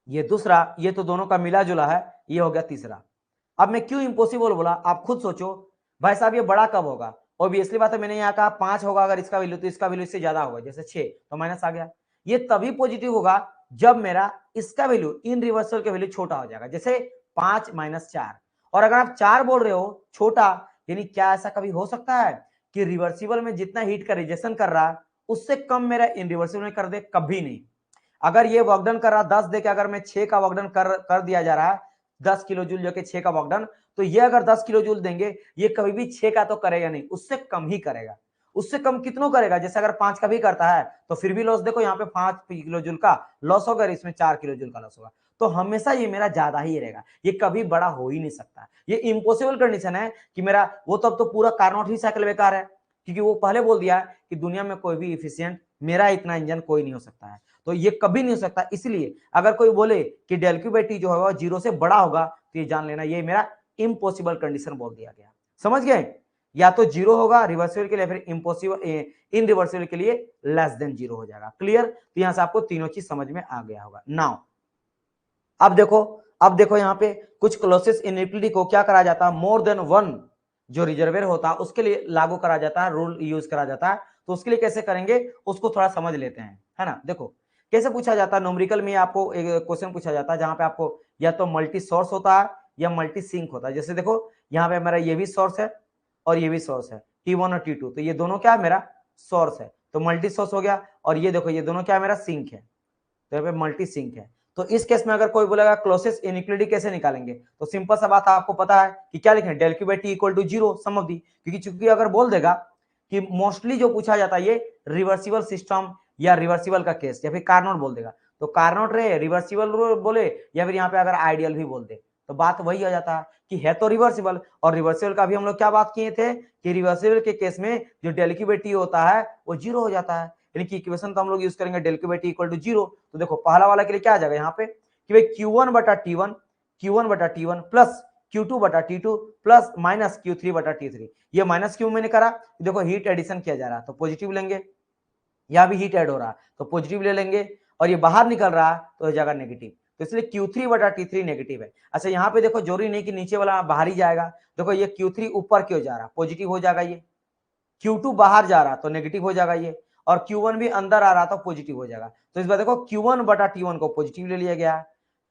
ये दूसरा, ये तो दोनों का मिला जुला है, ये हो गया तीसरा। अब मैं क्यों इम्पॉसिबल बोला, आप खुद सोचो भाई साहब, ये बड़ा कब होगा, ऑब्वियसली बात है, मैंने यहाँ कहा 5 होगा अगर इसका वैल्यू, तो इसका वैल्यू इससे ज्यादा होगा, जैसे 6 तो माइनस आ गया। ये तभी पॉजिटिव होगा जब मेरा इसका वैल्यू इन रिवर्सल का वैल्यू छोटा हो जाएगा, जैसे 5 - 4। और अगर आप 4 बोल रहे हो छोटा, यानी क्या ऐसा कभी हो सकता है कि रिवर्सिबल में जितना हीट का रिजेक्शन कर रहा है उससे कम मेरा इन रिवर्सिबल में कर दे, कभी नहीं। अगर ये वर्कडन कर रहा 10 दे के, अगर मैं 6 का वर्कडन कर दिया जा रहा है 10 किलो जूल जो कि 6 का वर्कडन, तो ये अगर 10 किलो जूल देंगे, ये कभी भी 6 का तो करेगा नहीं, उससे कम ही करेगा। उससे कम कितनों करेगा, जैसे अगर 5 का भी करता है तो फिर भी लॉस देखो, यहाँ पे 5 किलो जूल का लॉस होगा, इसमें 4 किलो जूल का लॉस होगा। तो हमेशा ये मेरा ज्यादा ही रहेगा, ये कभी बड़ा हो ही नहीं सकता। ये इम्पॉसिबल कंडीशन है कि मेरा वो, तब तो पूरा कार्नोट ही साइकिल बेकार है, क्योंकि वो पहले बोल दिया कि दुनिया में कोई भी इफिशियंट मेरा इतना इंजन कोई नहीं हो सकता है, तो ये कभी नहीं हो सकता। इसलिए अगर कोई बोले कि डेल क्यू बाई टी जो होगा 0 से बड़ा होगा, तो ये जान लेना ये मेरा इम्पॉसिबल कंडीशन बोल दिया गया। समझ गए, या तो 0 होगा रिवर्सिबल के लिए, फिर इम्पॉसिबल इन रिवर्सिबल के लिए लेस देन 0 हो जाएगा। क्लियर? तो यहां से आपको तीनों चीज समझ में आ गया होगा। नाउ अब देखो यहाँ पे कुछ क्लोसियस इनइक्वालिटी को क्या करा जाता है, मोर देन वन जो रिजर्वेयर होता है उसके लिए लागू करा जाता है, रूल यूज करा जाता है। तो उसके लिए कैसे करेंगे उसको थोड़ा समझ लेते हैं, है ना। देखो कैसे पूछा जाता है, न्यूमेरिकल में आपको एक क्वेश्चन पूछा जाता है जहां पे आपको या तो मल्टी सोर्स होता है या मल्टी सिंक होता है। जैसे देखो यहाँ पे मेरा ये भी सोर्स है और ये भी सोर्स है, T1 और T2, तो ये दोनों क्या है, मेरा सोर्स है, तो मल्टी सोर्स हो गया। और ये देखो ये दोनों क्या है, मेरा सिंक है, तो यहाँ पे मल्टी सिंक है। तो इस केस में अगर कोई बोलेगा क्लोसियस इनइक्वालिटी कैसे निकालेंगे, तो सिंपल सा बात आपको पता है कि क्या लिखें, del Q by T equal to 0 sum of the, क्योंकि चूंकि अगर बोल देगा कि मोस्टली जो पूछा जाता है ये रिवर्सिबल सिस्टम या रिवर्सिबल का केस, या फिर कार्नोट बोल देगा, तो कार्नोट रहे रिवर्सिबल बोले, या फिर यहाँ पे अगर आइडियल भी बोल दे, तो बात वही आ जाता है कि है तो रिवर्सिबल। और रिवर्सिबल का भी हम लोग क्या बात किए थे कि रिवर्सिबल के केस में जो डेल क्यू बाई टी होता है वो 0 हो जाता है, यानी कि इक्वेशन तो हम लोग यूज करेंगे del Q by T equal to 0। तो देखो पहला वाला के लिए क्या आ जाएगा यहाँ पे कि भाई Q1 बटा T1 प्लस Q2 बटा T2 प्लस माइनस Q3 बटा T3। ये माइनस क्यों मैंने करा, देखो हीट एडिशन किया जा रहा है तो पॉजिटिव लेंगे, यहाँ भी हीट ऐड हो रहा है तो पॉजिटिव ले लेंगे, और ये बाहर निकल रहा है तो हो जाएगा नेगेटिव, तो इसलिए Q3 बटा T3 नेगेटिव है। अच्छा यहाँ पे देखो जरूरी नहीं कि नीचे वाला बाहर ही जाएगा, देखो ये Q3 ऊपर क्यों जा रहा है, पॉजिटिव हो जाएगा, ये Q2 बाहर जा रहा तो नेगेटिव हो जाएगा ये, और Q1 भी अंदर आ रहा तो पॉजिटिव हो जाएगा। तो इस बार देखो Q1 बटा T1 को पॉजिटिव ले लिया गया,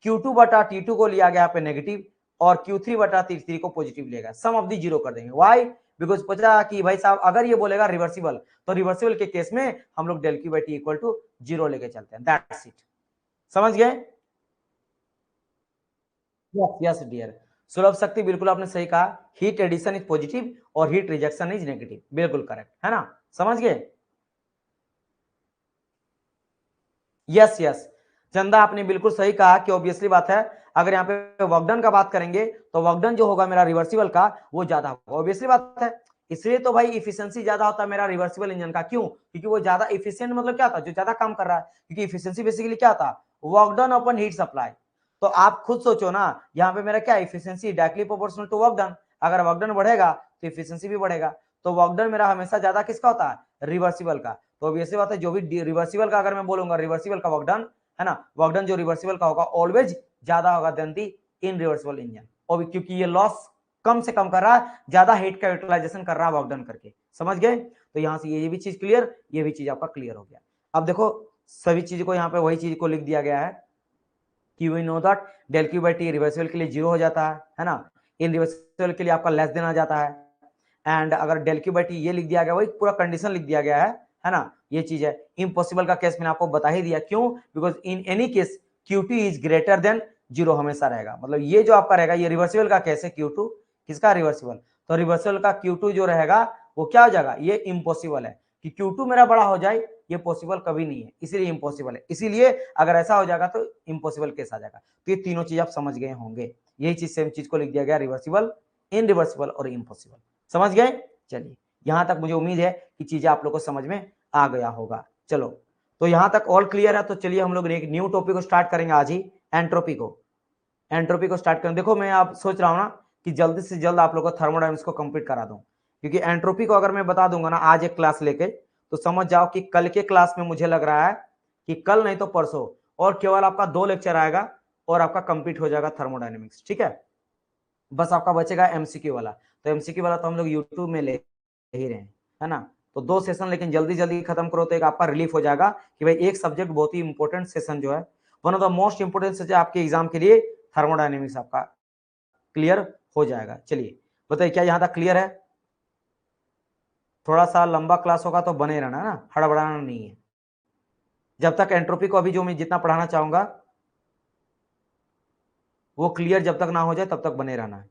Q2 बटा T2 को लिया गया पे नेगेटिव, और Q3 बटा T3 को पॉजिटिव लेगा, सम ऑफ दी जीरो कर देंगे। वाई, बिकॉज पूछा कि भाई साहब अगर ये बोलेगा रिवर्सिबल, तो रिवर्सिबल के केस में हम लोग del Q by T equal to 0 लेके चलते हैं, दैट्स इट। समझ गए? यस डियर, सुलभ शक्ति बिल्कुल आपने सही कहा, हीट एडिशन इज पॉजिटिव और हीट रिजेक्शन इज नेगेटिव, बिल्कुल करेक्ट है ना, समझ गए? यस यस चंदा आपने बिल्कुल सही कहा कि ऑब्वियसली बात है, अगर यहाँ पे वर्क डन का बात करेंगे तो वर्क डन जो होगा मेरा रिवर्सिबल का वो ज्यादा होगा, ऑब्वियसली बात है। इसलिए तो भाई इफिशियंसी ज्यादा होता है मेरा रिवर्सिबल इंजन का, क्यों? क्योंकि वो ज्यादा इफिशियंट मतलब क्या था, जो ज्यादा काम कर रहा है, क्योंकि इफिशियंसी बेसिकली क्या था, work done upon heat supply. तो आप खुद सोचो ना, यहाँ पे मेरा क्या efficiency directly proportional to work done, अगर वर्क डन बढ़ेगा तो इफिशियंसी भी बढ़ेगा, तो वर्क डन मेरा हमेशा ज्यादा किसका होता है, रिवर्सिबल का। तो ऑब्वियसली बात है जो भी रिवर्सिबल का अगर मैं बोलूंगा रिवर्सिबल का वर्क डन है ना, वर्क डन जो रिवर्सिबल का होगा ऑलवेज ज्यादा होगा than the irreversible engine, और क्योंकि ये लॉस कम से कम कर रहा है, ज्यादा हीट का यूटिलाइजेशन कर रहा है वर्क डन करके, समझ गए? तो यहाँ से ये भी चीज क्लियर, ये भी चीज आपका क्लियर हो गया। अब देखो सभी चीज को यहाँ पे वही चीज को लिख दिया गया है कि we know that del Q by T reversible के लिए 0 हो जाता है ना, इन रिवर्सिबल के लिए आपका लेस देन आ जाता है, एंड अगर डेल क्यू बाई टी ये लिख दिया गया, वही पूरा कंडीशन लिख दिया गया है ना, ये चीज है। इम्पॉसिबल का केस मैंने आपको बता ही दिया, क्यों? Because in any case Q2 is greater than 0 हमेशा रहेगा, मतलब ये जो आपका रहेगा ये रिवर्सिबल का केस है, Q2 किसका रिवर्सिबल, तो रिवर्सिबल का Q2 जो रहेगा वो क्या हो जाएगा, ये इम्पॉसिबल है कि Q2 मेरा बड़ा हो जाए, ये पॉसिबल कभी नहीं है, इसीलिए इम्पॉसिबल है, इसीलिए अगर ऐसा हो जाएगा तो इम्पॉसिबल केस आ जाएगा। तो ये तीनों चीज आप समझ गए होंगे, यही चीज सेम चीज को लिख दिया गया, रिवर्सिबल, इनरिवर्सिबल और इम्पॉसिबल, समझ गए? चलिए यहां तक मुझे उम्मीद है कि चीजें आप लोग को समझ में आ गया होगा। चलो तो यहां तक ऑल क्लियर है, तो चलिए हम लोग एक न्यू टॉपिक को स्टार्ट करेंगे आज ही, एंट्रोपी को। एंट्रोपी को स्टार्ट करें, देखो मैं आप सोच रहा हूं ना कि जल्दी से जल्द आप लोग को थर्मोडायनामिक्स को कंप्लीट करा दूं, क्योंकि एंट्रोपी को अगर मैं बता दूंगा ना आज एक क्लास लेके, तो समझ जाओ कि कल के क्लास में मुझे लग रहा है कि कल नहीं तो परसों और केवल आपका 2 लेक्चर आएगा और आपका कंप्लीट हो जाएगा थर्मोडायनेमिक्स, ठीक है? बस आपका बचेगा एमसीक्यू वाला, तो एमसीक्यू वाला तो हम लोग यूट्यूब में ले ही रहे हैं, है ना? तो 2 सेशन लेकिन जल्दी जल्दी खत्म करो तो एक आपका रिलीफ हो जाएगा कि भाई एक सब्जेक्ट बहुत ही इंपॉर्टेंट सेशन जो है, one of the most important subject आपके एग्जाम के लिए थर्मोडायनेमिक्स आपका क्लियर हो जाएगा। चलिए बताइए क्या यहाँ तक क्लियर है? थोड़ा सा लंबा क्लास होगा तो बने रहना ना, हड़बड़ाना नहीं है, जब तक एंट्रोपी को अभी जो मैं जितना पढ़ाना चाहूंगा वो क्लियर जब तक ना हो जाए तब तक बने रहना है।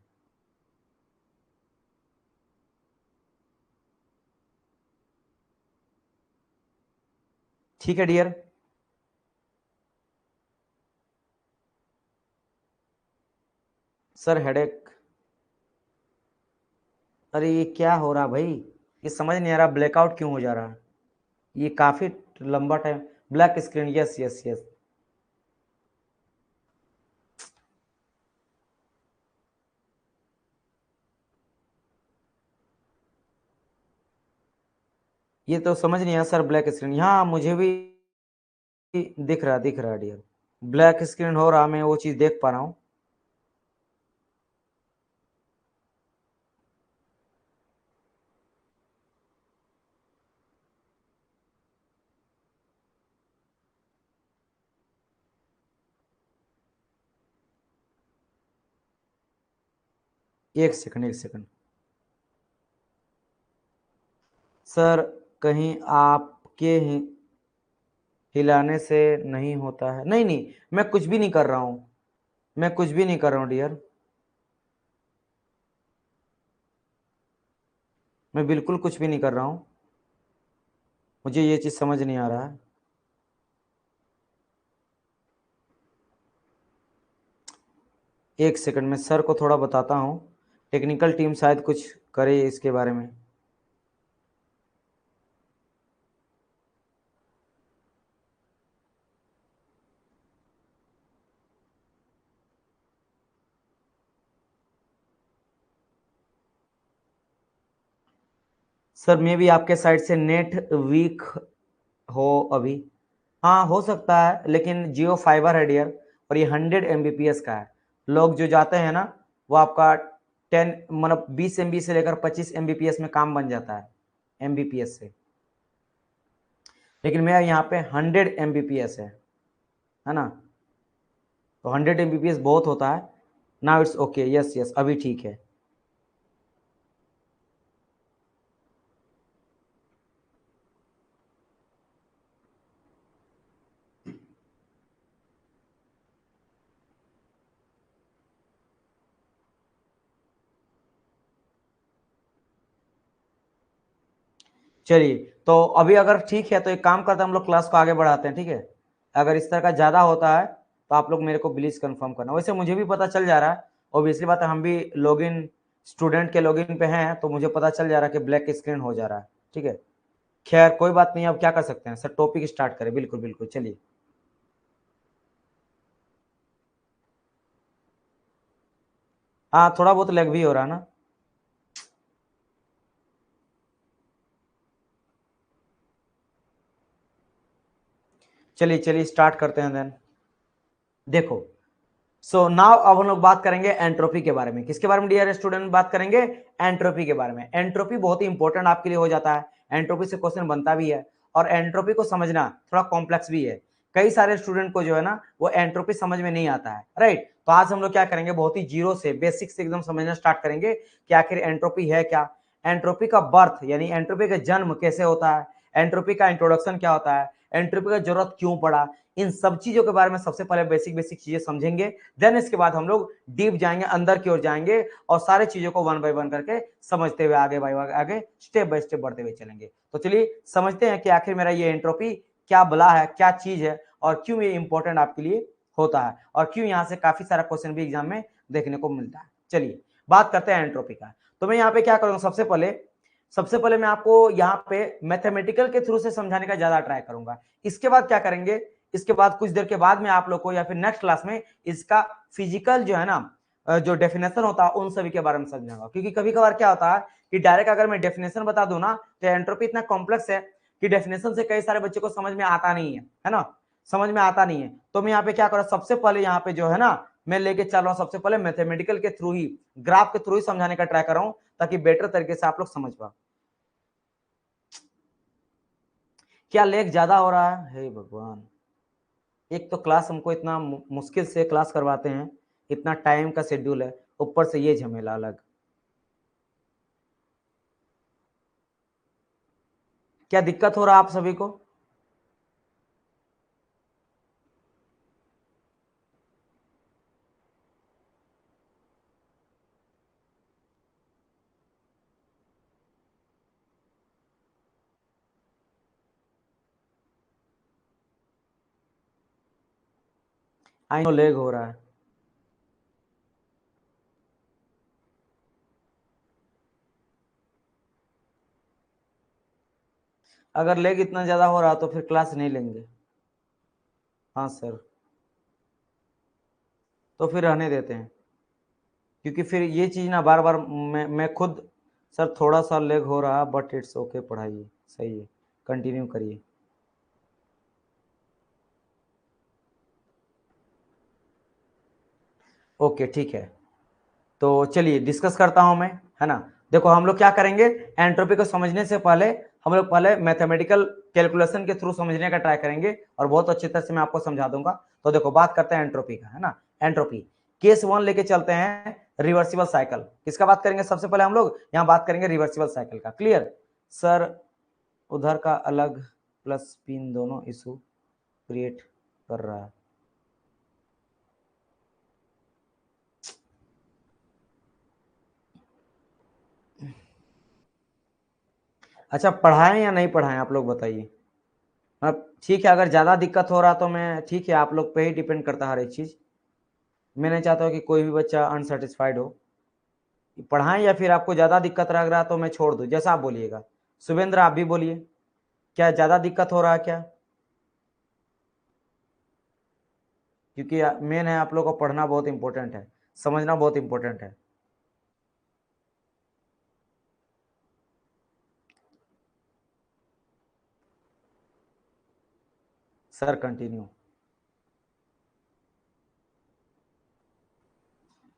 ठीक है डियर? सर हेडेक, अरे ये क्या हो रहा भाई, ये समझ नहीं आ रहा ब्लैकआउट क्यों हो जा रहा है, ये काफी लंबा time, black screen, yes yes yes, ये तो समझ नहीं आया सर, ब्लैक स्क्रीन, यहाँ मुझे भी दिख रहा डियर, ब्लैक स्क्रीन हो रहा, मैं वो चीज देख पा रहा हूँ। एक सेकंड सर, कहीं आपके हिलाने से नहीं होता है? नहीं नहीं, मैं कुछ भी नहीं कर रहा हूं, मैं कुछ भी नहीं कर रहा हूं डियर, मैं बिल्कुल कुछ भी नहीं कर रहा हूं, मुझे ये चीज समझ नहीं आ रहा है। एक सेकंड में सर को थोड़ा बताता हूं, टेक्निकल टीम शायद कुछ करे इसके बारे में। सर मे भी आपके साइड से नेट वीक हो अभी। हाँ हो सकता है, लेकिन जियो फाइबर है डियर, और ये 100 Mbps का है। लोग जो जाते हैं ना, वो आपका 10 मतलब 20 MB से लेकर 25 Mbps में काम बन जाता है, Mbps से। लेकिन मेरा यहाँ पे 100 Mbps है ना। तो 100 Mbps बहुत होता है। Now it's okay, yes yes, अभी ठीक है। चलिए, तो अभी अगर ठीक है तो एक काम करते हैं, हम लोग क्लास को आगे बढ़ाते हैं, ठीक है। अगर इस तरह का ज्यादा होता है तो आप लोग मेरे को प्लीज कंफर्म करना। वैसे मुझे भी पता चल जा रहा है, ऑब्वियसली बात है, हम भी लॉगिन स्टूडेंट के लॉगिन पे हैं, तो मुझे पता चल जा रहा है कि ब्लैक स्क्रीन हो जा रहा है, ठीक है। खैर कोई बात नहीं, अब क्या कर सकते हैं सर, टॉपिक स्टार्ट करें। बिल्कुल बिल्कुल, चलिए। हाँ थोड़ा बहुत लैग भी हो रहा है ना। चलिए चलिए स्टार्ट करते हैं देन। देखो, सो नाउ अब हम लोग बात करेंगे एंट्रोपी के बारे में। किसके बारे में डियर स्टूडेंट, बात करेंगे एंट्रोपी के बारे में। एंट्रोपी बहुत ही इंपॉर्टेंट आपके लिए हो जाता है, एंट्रोपी से क्वेश्चन बनता भी है, और एंट्रोपी को समझना थोड़ा कॉम्प्लेक्स भी है। कई सारे स्टूडेंट को जो है ना, वो एंट्रोपी समझ में नहीं आता है, राइट। तो आज हम लोग क्या करेंगे, बहुत ही जीरो से, बेसिक से एकदम समझना स्टार्ट करेंगे कि आखिर एंट्रोपी है क्या, एंट्रोपी का बर्थ यानी एंट्रोपी का जन्म कैसे होता है, एंट्रोपी का इंट्रोडक्शन क्या होता है, एंट्रोपी का जरूरत क्यों पड़ा। इन सब चीजों के बारे में सबसे पहले बेसिक बेसिक चीजें समझेंगे। देन इसके बाद हम लोग डीप जाएंगे, अंदर की ओर जाएंगे, और सारे चीजों को वन बाय वन करके समझते हुए आगे बाय आगे स्टेप बाय स्टेप बढ़ते हुए चलेंगे। तो चलिए समझते हैं कि आखिर मेरा ये एंट्रोपी क्या बला है, क्या चीज है, और क्यों ये इंपॉर्टेंट आपके लिए होता है, और क्यों यहाँ से काफी सारा क्वेश्चन भी एग्जाम में देखने को मिलता है। चलिए बात करते हैं एंट्रोपी का। तो मैं यहाँ पे क्या करूंगा, सबसे पहले मैं आपको यहाँ पे मैथमेटिकल के थ्रू से समझाने का ज्यादा ट्राई करूंगा। इसके बाद क्या करेंगे, इसके बाद कुछ देर के बाद में आप लोग को या फिर नेक्स्ट क्लास में इसका फिजिकल जो है ना, जो डेफिनेशन होता है उन सभी के बारे में समझाऊंगा। क्योंकि कभी कभार क्या होता है कि डायरेक्ट अगर मैं डेफिनेशन बता दूं ना, तो एंट्रोपी इतना कॉम्प्लेक्स है कि डेफिनेशन से कई सारे बच्चों को समझ में आता नहीं है ना, समझ में आता नहीं है। तो मैं यहाँ पे क्या करूँ, सबसे पहले यहाँ पे जो है ना, मैं लेके चल रहा हूँ सबसे पहले मैथमेटिकल के थ्रू ही, ग्राफ के थ्रू ही समझाने का ट्राई कर रहा हूँ, ताकि बेटर तरीके से आप लोग समझ पाओ। क्या लेग ज्यादा हो रहा है, हे भगवान। एक तो क्लास हमको इतना मुश्किल से क्लास करवाते हैं, इतना टाइम का शेड्यूल है, ऊपर से ये झमेला अलग। क्या दिक्कत हो रहा है आप सभी को? आई नो लेग हो रहा है। अगर लेग इतना ज्यादा हो रहा तो फिर क्लास नहीं लेंगे। हाँ सर, तो फिर रहने देते हैं, क्योंकि फिर ये चीज ना बार बार मैं खुद, सर थोड़ा सा लेग हो रहा बट इट्स ओके, पढ़ाइए सही है, कंटिन्यू करिए। ओके ठीक है, तो चलिए डिस्कस करता हूं मैं, है ना। देखो हम लोग क्या करेंगे, एंट्रोपी को समझने से पहले हम लोग पहले मैथमेटिकल कैलकुलेशन के थ्रू समझने का ट्राई करेंगे, और बहुत अच्छी तरह से मैं आपको समझा दूंगा। तो देखो बात करते हैं एंट्रोपी का, है ना। एंट्रोपी केस वन लेके चलते हैं, रिवर्सिबल साइकिल। किसका बात करेंगे सबसे पहले, हम लोग यहाँ बात करेंगे रिवर्सिबल साइकिल का। क्लियर सर, उधर का अलग प्लस पिन दोनों इशू क्रिएट कर रहा है। अच्छा पढ़ाएं या नहीं पढ़ाएं, आप लोग बताइए। अब ठीक है, अगर ज्यादा दिक्कत हो रहा तो मैं, ठीक है, आप लोग पे ही डिपेंड करता है हर एक चीज। मैं नहीं चाहता हूँ कि कोई भी बच्चा अनसेटिस्फाइड हो। पढ़ाएं या फिर आपको ज्यादा दिक्कत लग रहा तो मैं छोड़ दूं, जैसा आप बोलिएगा। शुभेंद्र आप भी बोलिए, क्या ज्यादा दिक्कत हो रहा है क्या? क्योंकि मेन है आप लोग को पढ़ना बहुत इंपॉर्टेंट है, समझना बहुत इंपॉर्टेंट है। Sir continue.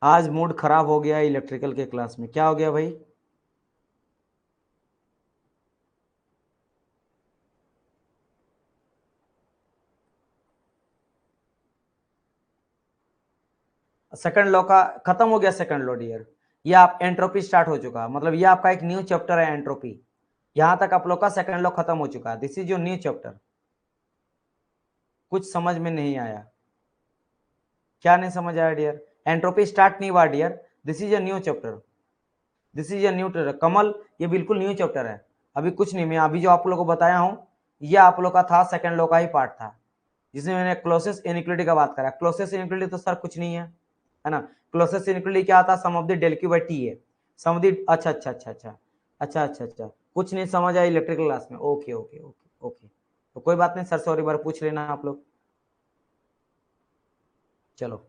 आज मूड खराब हो गया इलेक्ट्रिकल के क्लास में, क्या हो गया भाई? सेकंड लॉ का खत्म हो गया सेकंड लॉ डियर। ये आप एंट्रोपी स्टार्ट हो चुका, मतलब ये आपका एक न्यू चैप्टर है एंट्रोपी। यहां तक आप लोग का सेकंड लॉ खत्म हो चुका है। This is your new chapter. कुछ समझ में नहीं आया? क्या नहीं समझ आया डियर? एंट्रोपी स्टार्ट नहीं हुआ dear, this is a new chapter. This is a new chapter Kamal, ये बिल्कुल न्यू चैप्टर है। अभी कुछ नहीं, मैं अभी जो आप लोगों को बताया हूं ये आप लोग का था सेकंड लॉ का ही पार्ट था, जिसमें मैंने क्लोजेस्ट इनइक्वालिटी का बात करा। क्लोजेस्ट इनइक्वालिटी तो सर कुछ नहीं है ना। क्लोजेस्ट इनइक्वालिटी क्या आता है? Sum of the del Q by T है। सम ऑफ द अच्छा, कुछ नहीं समझ आया इलेक्ट्रिकल क्लास में। ओके ओके ओके ओके, तो कोई बात नहीं सर से और एक बार पूछ लेना आप लोग। चलो,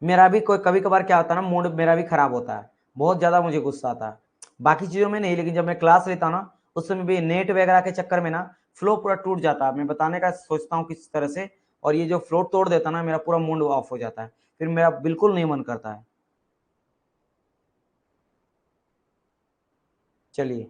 मेरा भी कोई कभी कभार क्या होता है ना, मूड मेरा भी खराब होता है, बहुत ज्यादा मुझे गुस्सा आता है। बाकी चीजों में नहीं, लेकिन जब मैं क्लास लेता हूँ ना उस समय भी नेट वगैरह के चक्कर में ना फ्लो पूरा टूट जाता है। मैं बताने का सोचता हूँ किस तरह से, और ये जो फ्लो तोड़ देता ना मेरा पूरा मूड ऑफ हो जाता है, फिर मेरा बिल्कुल नहीं मन करता है। चलिए,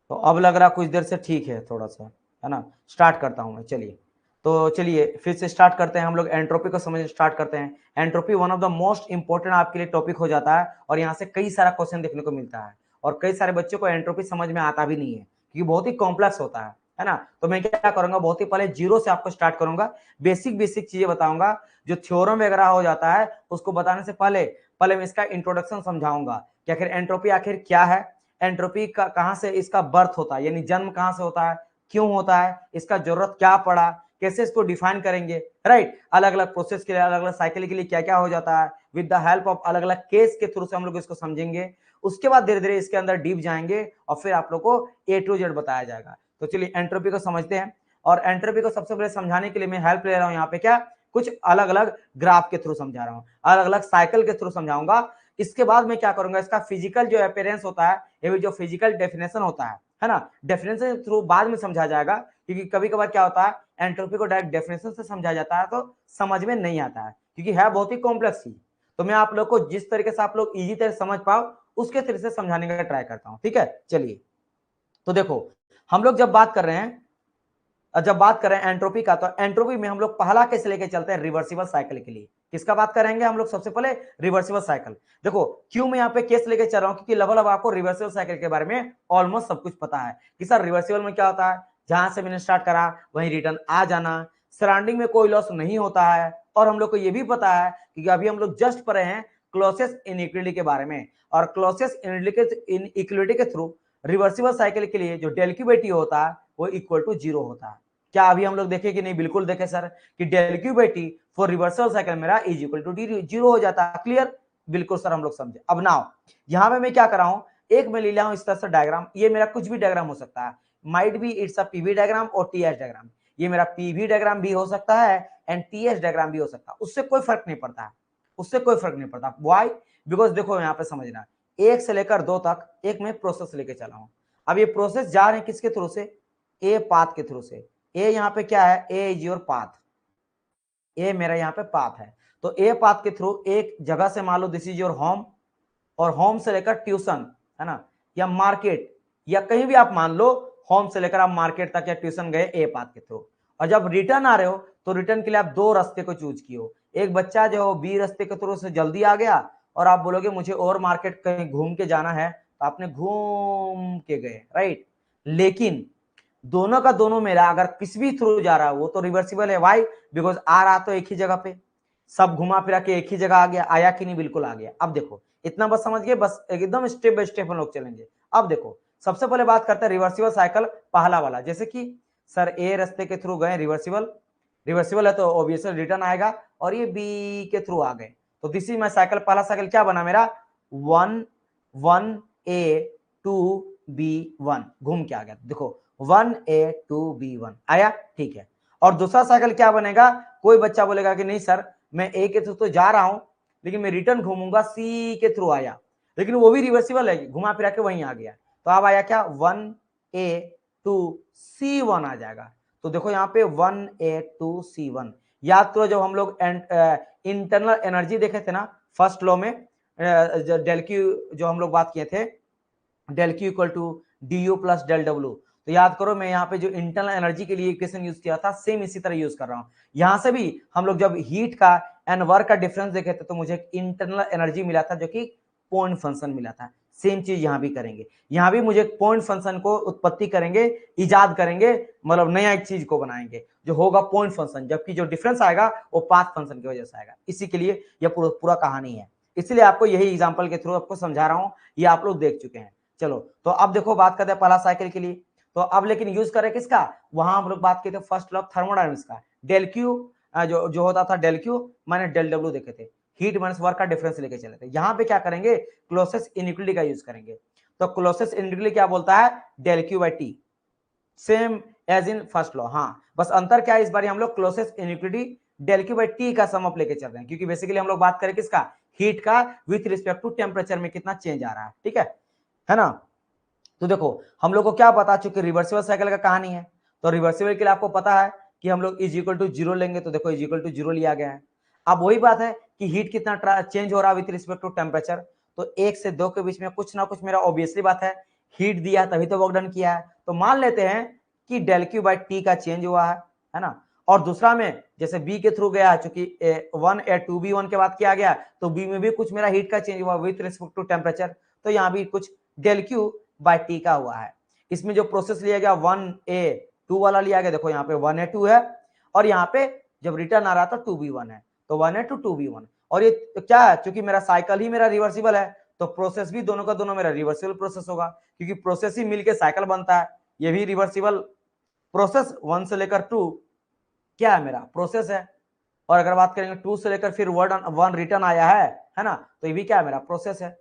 तो अब लग रहा कुछ देर से ठीक है थोड़ा सा, है ना। स्टार्ट करता हूँ मैं, चलिए। तो चलिए फिर से स्टार्ट करते हैं, हम लोग एंट्रोपी को समझ स्टार्ट करते हैं। Entropy one of the most important आपके लिए टॉपिक हो जाता है, और यहाँ से कई सारा क्वेश्चन देखने को मिलता है, और कई सारे बच्चों को एंट्रोपी समझ में आता भी नहीं है क्योंकि बहुत ही कॉम्प्लेक्स होता है ना। तो मैं क्या करूंगा, बहुत ही पहले जीरो से आपको स्टार्ट करूंगा, बेसिक बेसिक चीजें बताऊंगा। जो थ्योरम वगैरह हो जाता है उसको बताने से पहले पहले मैं इसका इंट्रोडक्शन समझाऊंगा कि आखिर एंट्रोपी आखिर क्या है, एंट्रोपी का कहां से इसका बर्थ होता है, यानी जन्म कहां से होता है, क्यों होता है, इसका जरूरत क्या पड़ा, कैसे इसको डिफाइन करेंगे, राइट। अलग अलग प्रोसेस के लिए, अलग अलग साइकिल के लिए क्या क्या हो जाता है, विद द हेल्प ऑफ अलग अलग केस के थ्रू से हम लोग इसको समझेंगे। उसके बाद धीरे धीरे इसके अंदर डीप जाएंगे और फिर आप लोग को ए टू जेड बताया जाएगा। तो चलिए एंट्रोपी को समझते हैं, और एंट्रोपी को सबसे पहले समझाने के लिए मैं हेल्प ले रहा हूं यहाँ पे क्या, कुछ अलग अलग ग्राफ के थ्रू समझा रहा हूँ, अलग अलग साइकिल के थ्रू समझाऊंगा। इसके बाद मैं क्या करूंगा, इसका फिजिकल जो अपेयरेंस होता है, ये भी जो फिजिकल डेफिनेशन होता है ना, डेफिनेशन के थ्रू बाद में समझा जाएगा। क्योंकि कभी कभार क्या होता है, एंट्रोपी को डायरेक्ट डेफिनेशन से समझा जाता है तो समझ में नहीं आता है, क्योंकि है बहुत ही कॉम्प्लेक्स चीज। तो मैं आप लोग को जिस तरीके से आप लोग इजी तरह समझ पाओ उसके तरीके से समझाने का ट्राई करता हूँ, ठीक है। चलिए, तो देखो, हम लोग जब बात कर रहे हैं, जब बात करें एंट्रोपी का, तो एंट्रोपी में हम लोग पहला केस लेके चलते हैं रिवर्सिबल साइकिल के लिए। किसका बात करेंगे हम लोग सबसे पहले? Reversible cycle. देखो क्यों मैं यहाँ पे केस लेके चल रहा हूँ, क्योंकि लगभग आपको रिवर्सिबल साइकिल के बारे में ऑलमोस्ट सब कुछ पता है कि सर रिवर्सिबल में क्या होता है, जहां से मैंने स्टार्ट करा वहीं रिटर्न आ जाना, सराउंडिंग में कोई लॉस नहीं होता है। और हम लोग को ये भी पता है कि अभी हम लोग जस्ट पढ़े हैं क्लॉसेस इनइक्वालिटी के बारे में, और क्लॉसेस इनइक्वालिटी के थ्रू रिवर्सिबल साइकिल के लिए जो डेल क्यू बाई टी होता है वो इक्वल टू जीरो होता है। क्या अभी हम लोग देखे कि नहीं? बिल्कुल देखे सर, कि del Q by T for reversal cycle मेरा is equal to the zero हो जाता है। क्लियर? बिल्कुल सर, हम लोग समझे। अब नाउ यहां पे मैं क्या कर रहा हूं, एक मैं ले लिया हूं इस तरह से डायग्राम, ये मेरा कुछ भी डायग्राम हो सकता है, might be it's a PV diagram और टीएस डायग्राम। ये मेरा पीवी डायग्राम भी हो सकता है एंड टीएस डायग्राम भी हो सकता है, उससे कोई फर्क नहीं पड़ता है, उससे कोई फर्क नहीं पड़ता। व्हाई? बिकॉज देखो यहाँ पे समझना, एक से लेकर दो तक एक मैं प्रोसेस लेके चला हूं। अब ये प्रोसेस जा रहे हैं किसके थ्रू से? ए पाथ के थ्रू से। ए यहाँ पे क्या है? ए इज योर पाथ, ए मेरा यहाँ पे पाथ है। तो ए पाथ के थ्रू एक जगह से मान लो दिस इज योर होम, और होम से लेकर ट्यूशन, है ना, या मार्केट, या कहीं भी आप मान लो, होम से लेकर आप मार्केट तक या ट्यूशन गए ए पाथ के थ्रू। और जब रिटर्न आ रहे हो तो रिटर्न के लिए आप दो रास्ते को चूज किए हो। एक बच्चा जो हो बी रास्ते के थ्रू से जल्दी आ गया, और आप बोलोगे मुझे और मार्केट कहीं घूम के जाना है, तो आपने घूम के गए, राइट। लेकिन दोनों का दोनों मेरा अगर किसी भी थ्रू जा रहा है वो तो रिवर्सिबल है। वाई? बिकॉज आ रहा तो एक ही जगह पे, सब घुमा फिरा के एक ही जगह आ गया, आया कि नहीं? बिल्कुल आ गया। अब देखो इतना बस समझ गए, बस एकदम स्टेप बाय स्टेप हम लोग चलेंगे। अब देखो सबसे पहले बात करते हैं रिवर्सिबल साइकिल पहला वाला, जैसे कि सर ए रास्ते के थ्रू गए, रिवर्सिबल, रिवर्सिबल है तो ऑब्वियसली रिटर्न आएगा, और ये बी के थ्रू आ गए, तो दिस इज माय साइकिल। पहला साइकिल क्या बना मेरा? 1 1 A 2 B 1, घूम के आ गया। देखो 1 A 2 B 1 आया, ठीक है। और दूसरा साइकिल क्या बनेगा? कोई बच्चा बोलेगा कि नहीं सर मैं ए के थ्रू तो जा रहा हूं, लेकिन मैं रिटर्न घूमूंगा सी के थ्रू आया, लेकिन वो भी रिवर्सिबल है, घुमा फिरा के वहीं आ गया। तो अब आया क्या? 1 A 2 C 1 आ जाएगा। तो देखो यहाँ पे 1A2C1। याद करो जब हम लोग इंटरनल एनर्जी देखे थे ना फर्स्ट लॉ में, डेल क्यू जो हम लोग बात किए थे, del Q equal to D U plus del W. तो याद करो मैं यहाँ पे जो इंटरनल एनर्जी के लिए इक्वेशन यूज किया था सेम इसी तरह यूज कर रहा हूँ। यहां से भी हम लोग जब हीट का एंड वर्क का डिफरेंस देखे थे तो मुझे इंटरनल एनर्जी मिला था जो कि पॉइंट फंक्शन मिला था। सेम चीज यहां भी करेंगे, यहां भी मुझे पॉइंट फंक्शन को उत्पत्ति करेंगे, इजाद करेंगे, मतलब नया एक चीज को बनाएंगे जो होगा पॉइंट फंक्शन, जबकि जो डिफरेंस आएगा वो पाथ फंक्शन की वजह से आएगा। इसी के लिए यह पूरा कहानी है, इसलिए आपको यही एग्जाम्पल के थ्रू आपको समझा रहा हूं, ये आप लोग देख चुके हैं। चलो तो अब देखो बात करते हैं पहला साइकिल के लिए। तो अब लेकिन यूज करें किसका, वहां हम लोग बात किए थे फर्स्ट लॉ ऑफ थर्मोडायनामिक्स का, डेल क्यू जो होता था del Q minus del W देखे थे, हीट माइनस वर्क का डिफरेंस लेके चले थे। यहां पे क्या करेंगे, क्लोसेस्ट इनइक्वालिटी का यूज करेंगे। तो क्लोसेस्ट इनइक्वालिटी क्या बोलता है, del Q by T, same as in first law. हाँ बस अंतर क्या है, इस बार हम लोग Clausius inequality del Q by T का सम अप लेके चल रहे हैं, क्योंकि बेसिकली हम लोग बात करें किसका, हीट का विथ रिस्पेक्ट टू टेम्परेचर में कितना चेंज आ रहा है, ठीक है ना। तो देखो हम लोग को क्या पता, चूंकि रिवर्सिबल साइकिल का कहानी है, तो रिवर्सिबल के लिए आपको पता है कि हम लोग इज इक्वल टू जीरो लेंगे। तो देखो इज इक्वल टू जीरो लिया गया है। अब वही बात है कि हीट कितना चेंज हो रहा है विथ रिस्पेक्ट टू टेम्परेचर, तो 1 से 2 के बीच में कुछ ना कुछ मेरा ऑब्वियसली बात है, हीट दिया तभी तो वर्क डन किया है। तो मान लेते हैं कि डेल क्यू बाई टी का चेंज हुआ है ना। और दूसरा में जैसे बी के थ्रू गया, चूंकि 1A2B1 के बाद किया गया, तो बी में भी कुछ मेरा हीट का चेंज हुआ विथ रिस्पेक्ट टू टेम्परेचर, तो यहाँ भी कुछ डेल क्यू बाई टी का हुआ है। इसमें जो प्रोसेस लिया गया 1A2 वाला लिया गया, देखो यहाँ पे 1A2 है, और यहाँ पे जब रिटर्न आ रहा था 2B1 है, तो 1A2 2B1। और ये तो क्या है, क्योंकि मेरा साइकिल ही मेरा रिवर्सिबल है, तो प्रोसेस भी दोनों का दोनों मेरा रिवर्सिबल प्रोसेस होगा, क्योंकि प्रोसेस ही मिलके साइकिल बनता है। ये भी रिवर्सिबल प्रोसेस 1 से लेकर 2 क्या है मेरा प्रोसेस है, और अगर बात करेंगे 2 से लेकर फिर 1 रिटर्न आया है ना, तो ये भी क्या है मेरा प्रोसेस है।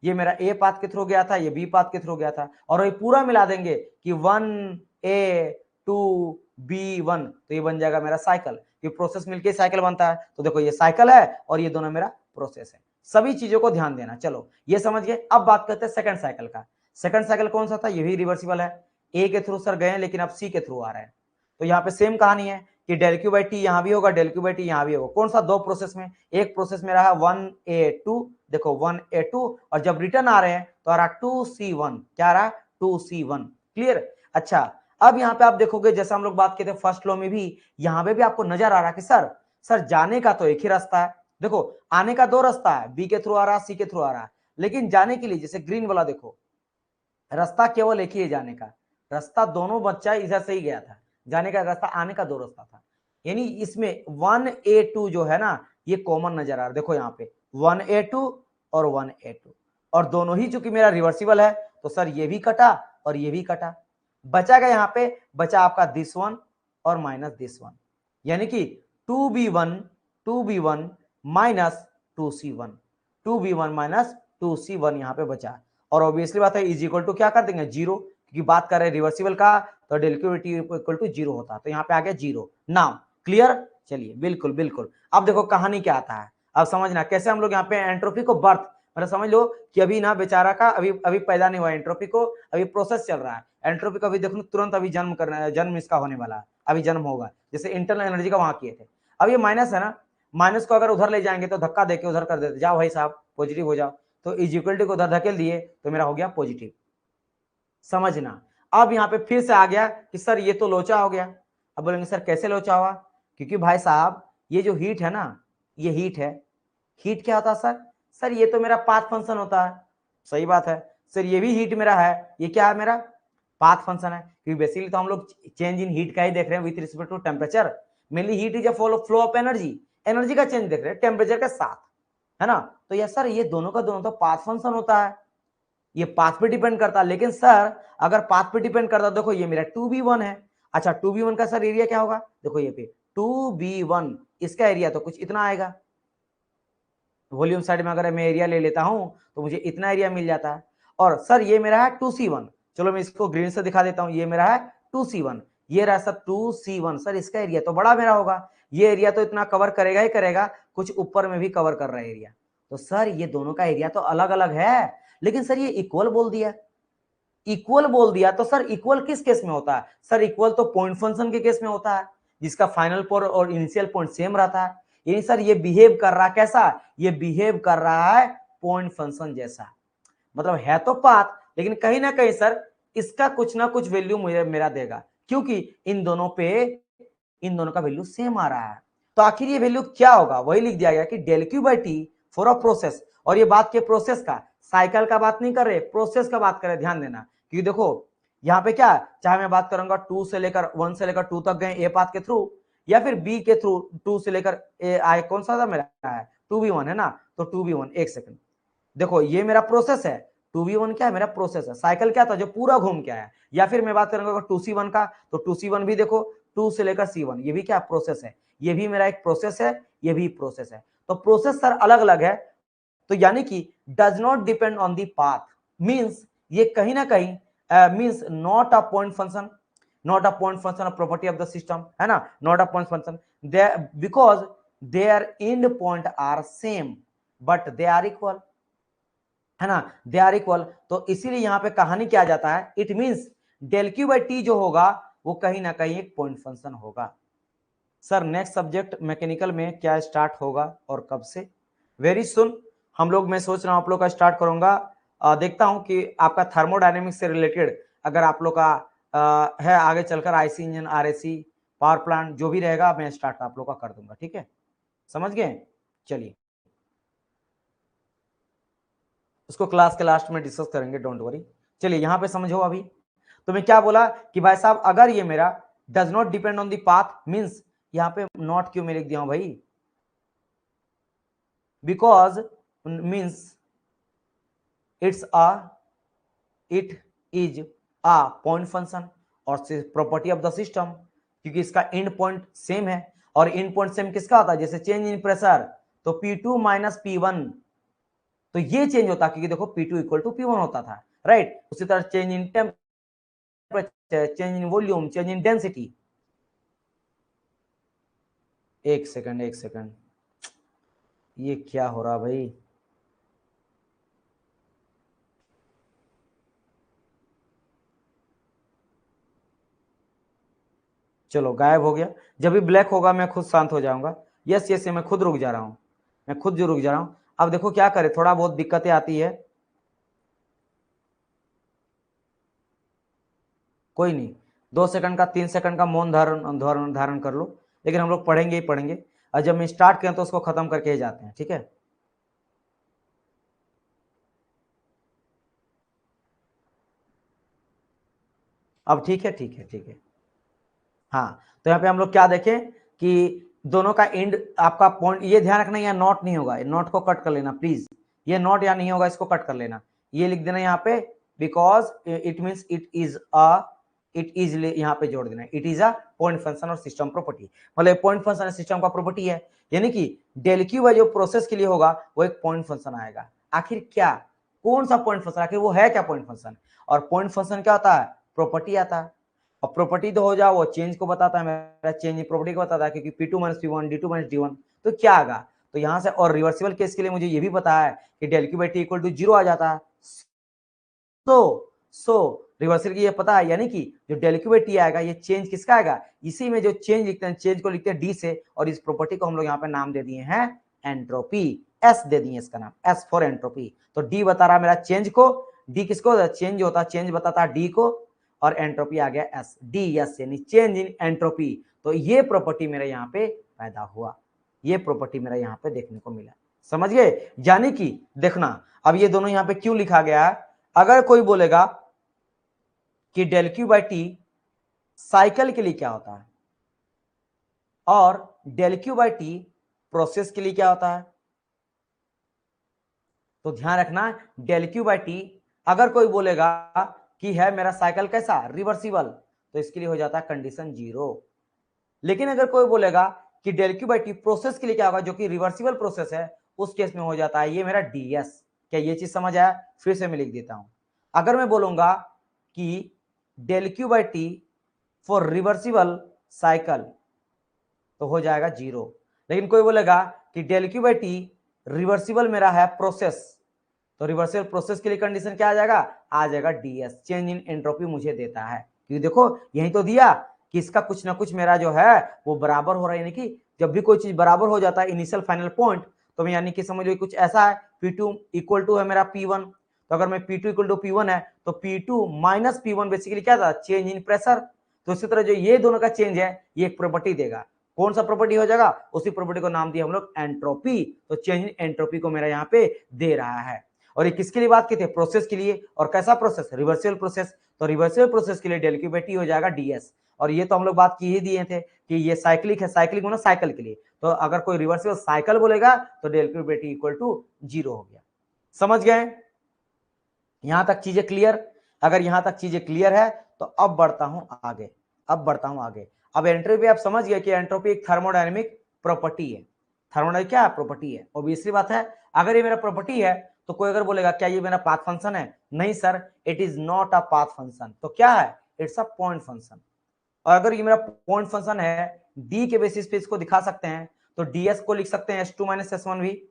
ये मेरा ए पाथ के थ्रू गया था, ये बी पाथ के थ्रू गया था, और ये पूरा मिला देंगे कि 1A2B1, तो ये बन जाएगा मेरा साइकिल, ये प्रोसेस मिलके साइकिल बनता है। तो देखो ये साइकिल है और ये दोनों मेरा प्रोसेस है। सभी चीजों को ध्यान देना। चलो ये समझ गए। अब बात करते हैं सेकंड साइकिल का। सेकंड साइकिल कौन सा था, ये भी रिवर्सिबल है, ए के थ्रू सर गए लेकिन अब सी के थ्रू आ रहे हैं। तो यहाँ पे सेम कहानी है कि डेल क्यू बाई टी यहाँ भी होगा, डेल क्यू बाई टी यहाँ भी होगा। कौन सा, दो प्रोसेस में, एक प्रोसेस में रहा 1A2, देखो 1A2, और जब रिटर्न आ रहे हैं तो आ रहा 2C1, क्या आ रहा 2C1, क्लियर। अच्छा अब यहाँ पे आप देखोगे जैसा हम लोग बात किए थे फर्स्ट लॉ में भी, यहाँ पे भी आपको नजर आ रहा कि सर जाने का तो एक ही रास्ता है। देखो आने का दो रास्ता है, बी के थ्रू आ रहा, सी के थ्रू आ रहा है, लेकिन जाने के लिए जैसे ग्रीन वाला देखो, रास्ता केवल एक ही है जाने का, रास्ता दोनों बच्चा इधर से ही गया था, जाने का रास्ता, आने का दो रास्ता था। यानी इसमें 1A2 जो है ना, ये कॉमन नजर आ रहा है। देखो यहाँ पे 1A2 और 1A2, और दोनों ही चूंकि मेरा रिवर्सिबल है, तो सर ये भी कटा और ये भी कटा, बचा गया यहाँ पे, बचा आपका दिस वन और माइनस दिस वन, यानी कि 2B1 minus 2C1, 2B1 minus 2C1 यहाँ पे बचा। और ऑब्वियसली बात है इज इक्वल टू क्या कर देंगे, जीरो, क्योंकि बात कर रहे हैं रिवर्सिबल का, तो del Q T equal to zero होता है, तो यहाँ पे आ गया जीरो। नाउ क्लियर, चलिए बिल्कुल। अब देखो कहानी क्या आता है, अब समझना कैसे हम लोग यहाँ पे एंट्रोपी को बर्थ, मतलब समझ लो कि अभी ना बेचारा का अभी पैदा नहीं हुआ एंट्रोपी को, अभी प्रोसेस चल रहा है एंट्रोपी का, अभी देखो तुरंत अभी जन्म इसका होने वाला है, अभी जन्म होगा, जैसे इंटरनल एनर्जी का वहां किए थे। अब ये माइनस है ना, माइनस को अगर उधर ले जाएंगे तो धक्का देके उधर कर देते, जाओ भाई साहब पॉजिटिव हो जाओ, तो इज इक्वल टू को उधर धकेल दिए तो मेरा हो गया पॉजिटिव, समझना। अब यहाँ पे फिर से आ गया कि सर ये तो लोचा हो गया। अब बोलेंगे सर कैसे लोचा हुआ, क्योंकि भाई साहब ये जो हीट है ना, ये हीट है, हीट क्या होता है सर ये तो मेरा पाथ फंक्शन होता है। सही बात है सर, ये भी हीट मेरा है, ये क्या है मेरा पाथ फंक्शन है, क्योंकि बेसिकली तो हम लोग चेंज इन हीट का ही देख रहे हैं with respect to temperature. Mainly heat is a flow of energy का चेंज देख रहे हैं टेम्परेचर के साथ, है ना। तो यस सर ये दोनों का दोनों तो पाथ फंक्शन होता है, ये पाथ पे डिपेंड करता है, लेकिन सर अगर पाथ पे डिपेंड करता, देखो ये मेरा 2B1 है, अच्छा 2B1 का सर एरिया क्या होगा, देखो ये पे 2B1, इसका एरिया तो कुछ इतना आएगा, वॉल्यूम साइड में अगर मैं एरिया ले लेता हूं तो मुझे इतना एरिया मिल जाता है। और सर ये मेरा है 2C1, चलो मैं इसको ग्रीन से दिखा देता हूं, ये मेरा है 2C1, ये रहा सर 2C1, सर इसका एरिया तो बड़ा मेरा होगा, ये एरिया तो इतना कवर करेगा ही करेगा, कुछ ऊपर में भी कवर कर रहा है एरिया, तो सर ये दोनों का एरिया तो अलग अलग है, लेकिन सर ये इक्वल बोल दिया, इक्वल बोल दिया तो सर इक्वल किस केस में होता है? सर इक्वल तो पॉइंट फंक्शन के केस में होता है, जिसका फाइनल पॉइंट और इनिशियल पॉइंट सेम रहता है। यानी सर ये बिहेव कर रहा कैसा? ये बिहेव कर रहा है पॉइंट फंक्शन जैसा। मतलब है तो पाथ, लेकिन कहीं ना कहीं सर इसका कुछ ना कुछ वैल्यू मुझे मेरा देगा, क्योंकि इन दोनों का वैल्यू सेम आ रहा है। तो आखिर ये वैल्यू क्या होगा? वही लिख दिया गया कि del Q by T for a process. और ये बात के प्रोसेस का, साइकिल का बात नहीं कर रहे, प्रोसेस का बात करें, ध्यान देना। क्योंकि देखो यहाँ पे क्या, चाहे मैं बात करूंगा 2 से लेकर 1 से लेकर 2 तक गए ए पाथ के थ्रू, या फिर बी के थ्रू 2 से लेकर ए आए, कौन सा था मेरा है 2v1 है ना, तो 2v1 एक सेकंड देखो ये मेरा प्रोसेस है, 2v1 क्या है मेरा प्रोसेस है, साइकिल क्या था जो पूरा घूम के आया। या फिर मैं बात करूंगा 2c1 का, तो 2c1 भी देखो 2 से लेकर c1, ये भी क्या प्रोसेस है, ये भी मेरा एक प्रोसेस है, ये भी प्रोसेस है। तो प्रोसेस सर अलग अलग है, तो यानी कि does not depend on the path, means ये कहीं ना कहीं means not a point function, not a point function of property of the system, है ना, not a point function because their end point are same but they are equal, है ना, दे are equal. तो इसीलिए यहां पे कहानी क्या आ जाता है, it means del Q by T जो होगा वो कहीं ना कहीं एक पॉइंट फंक्शन होगा। सर नेक्स्ट सब्जेक्ट मैकेनिकल में क्या स्टार्ट होगा और कब से? वेरी सुन हम लोग, मैं सोच रहा हूं आप लोग का स्टार्ट करूंगा। देखता हूं कि आपका थर्मोडायनेमिक्स से रिलेटेड अगर आप लोग का है आगे चलकर IC engine, RAC, power plant जो भी रहेगा मैं स्टार्ट आप लोग का कर दूंगा, ठीक है, समझ गए? चलिए उसको क्लास के लास्ट में डिस्कस करेंगे, डोंट वरी। चलिए यहां पे समझो अभी। तो मैं क्या बोला कि भाई साहब अगर ये मेरा does not depend on the path, means यहां पे नॉट क्यों मैं लिख दिया हूं भाई, because means it's a it is a point function और प्रॉपर्टी ऑफ द सिस्टम, क्योंकि इसका एंड पॉइंट सेम है। और एंड पॉइंट सेम किसका होता है? जैसे चेंज इन प्रेशर, तो P2 माइनस P1, तो ये चेंज होता, क्योंकि देखो P2 इक्वल टू P1 होता था, राइट। उसी तरह change in temperature, change in volume, change in density. एक सेकंड एक सेकंड, ये क्या हो रहा भाई? चलो गायब हो गया। जब भी ब्लैक होगा मैं खुद शांत हो जाऊंगा। यस यस, मैं खुद रुक जा रहा हूं, मैं खुद जो रुक जा रहा हूं। अब देखो क्या करे, थोड़ा बहुत दिक्कतें आती है, कोई नहीं, 2 सेकंड का 3 सेकंड का मौन धारण धारण धारण कर लो, लेकिन हम लोग पढ़ेंगे ही पढ़ेंगे। और जब मैं स्टार्ट किया तो उसको खत्म करके ही जाते हैं, ठीक है। अब ठीक है ठीक है ठीक है। हाँ, तो यहाँ पे हम लोग क्या देखें कि दोनों का एंड आपका पॉइंट, ये ध्यान रखना यहाँ नॉट नहीं होगा, नॉट को कट कर लेना प्लीज, ये नॉट यहाँ नहीं होगा, इसको कट कर लेना, ये लिख देना यहाँ पे, because it means it is a, it is यहाँ पे जोड़ देना, it is a point function और सिस्टम प्रॉपर्टी, मतलब पॉइंट फंक्शन सिस्टम का प्रॉपर्टी है। यानी कि डेल क्यू जो प्रोसेस के लिए होगा वो एक पॉइंट फंक्शन आएगा। आखिर क्या, कौन सा पॉइंट फंक्शन, आखिर वो है क्या पॉइंट फंक्शन? और पॉइंट फंक्शन क्या होता है? प्रॉपर्टी आता है। और प्रॉपर्टी तो हो जाओ वो चेंज को बताता है, मेरा चेंज प्रॉपर्टी को बताता है, क्योंकि P2 minus P1, D2 minus D1, तो क्या आएगा? तो यहां से, और रिवर्सिबल केस के लिए मुझे ये भी पता है कि del Q by T equal to 0 आ जाता है। सो रिवर्सल की ये पता है, यानी कि जो डेल क्यू बाई टी आएगा ये चेंज किसका आएगा? इसी में जो चेंज लिखते हैं, चेंज को लिखते हैं डी से, और इस प्रॉपर्टी को हम लोग यहाँ पे नाम दे दिए हैं एंट्रोपी, एस दे दिए इसका नाम, एस फॉर एंट्रोपी। तो डी बता रहा मेरा चेंज को, डी किसको? चेंज होता है, चेंज बताता है डी को, और एंट्रोपी आ गया एस, डी एस यानी चेंज इन एंट्रोपी। तो ये प्रॉपर्टी मेरे यहाँ पे पैदा हुआ, ये प्रॉपर्टी मेरा यहाँ पे देखने को मिला, समझ गए? यानी कि देखना, अब ये दोनों यहाँ पे क्यों लिखा गया है? अगर कोई बोलेगा कि del Q by T cycle के लिए क्या होता है और del Q by T process के लिए क्या होता है, तो ध्यान रखना, डेल क्यू बाई टी अगर कोई बोलेगा कि है मेरा साइकिल कैसा? रिवर्सिबल, तो इसके लिए हो जाता है कंडीशन 0। लेकिन अगर कोई बोलेगा कि del Q by T process के लिए क्या होगा, जो कि रिवर्सिबल प्रोसेस है, उस केस में हो जाता है ये मेरा डीएस। क्या ये चीज समझ आया? फिर से मैं लिख देता हूं। अगर मैं बोलूंगा कि del Q by T for reversible cycle, तो हो जाएगा 0। लेकिन कोई बोलेगा कि del Q by T reversible मेरा है प्रोसेस, तो रिवर्सिबल प्रोसेस के लिए कंडीशन क्या आ जाएगा ds, चेंज इन एंट्रोपी मुझे देता है, क्योंकि देखो यही तो दिया कि इसका कुछ ना कुछ मेरा जो है वो बराबर हो रहा है, यानी कि जब भी कोई चीज बराबर हो जाता है इनिशियल फाइनल पॉइंट, तो यानी कि समझ लो कुछ ऐसा है, P2 इक्वल टू है मेरा P1, तो अगर मैं P2 इक्वल टू P1 है तो P2 माइनस P1 बेसिकली क्या था, चेंज इन प्रेशर। तो इसी तरह जो ये दोनों का चेंज है ये एक प्रॉपर्टी देगा, कौन सा प्रॉपर्टी हो जाएगा, उसी प्रॉपर्टी को नाम दिया हम लोग एंट्रोपी, तो चेंज इन एंट्रोपी को मेरा यहाँ पे दे रहा है। और ये किसके लिए बात की थी, प्रोसेस के लिए, और कैसा प्रोसेस, रिवर्सिबल प्रोसेस, तो रिवर्सिबल प्रोसेस के लिए डेल क्यू बाई टी हो जाएगा ds, और ये तो हम लोग बात की ही दिए थे कि ये साइक्लिक है, साइक्लिक मतलब साइकिल के लिए, तो अगर कोई रिवर्सिबल साइकिल बोलेगा तो del Q by T equal to 0 हो गया। समझ गए यहां तक चीजें क्लियर? अगर यहां तक चीजें क्लियर है तो अब बढ़ता हूं आगे, अब एंट्रोपी आप समझ गए कि एंट्रोपी एक थर्मोडायनेमिक प्रॉपर्टी है, थर्मोडायनेमिक क्या प्रॉपर्टी है, ऑब्वियसली बात है। अगर ये मेरा प्रॉपर्टी है तो कोई अगर बोलेगा क्या ये मेरा पाथ फंक्शन है, नहीं sir, it is not a path function, तो क्या है, इट्स अ पॉइंट फंक्शन। और अगर ये मेरा पॉइंट फंक्शन है, डी के बेसिस पे इसको दिखा सकते हैं, तो ds को लिख सकते हैं s2 माइनस s1 भी,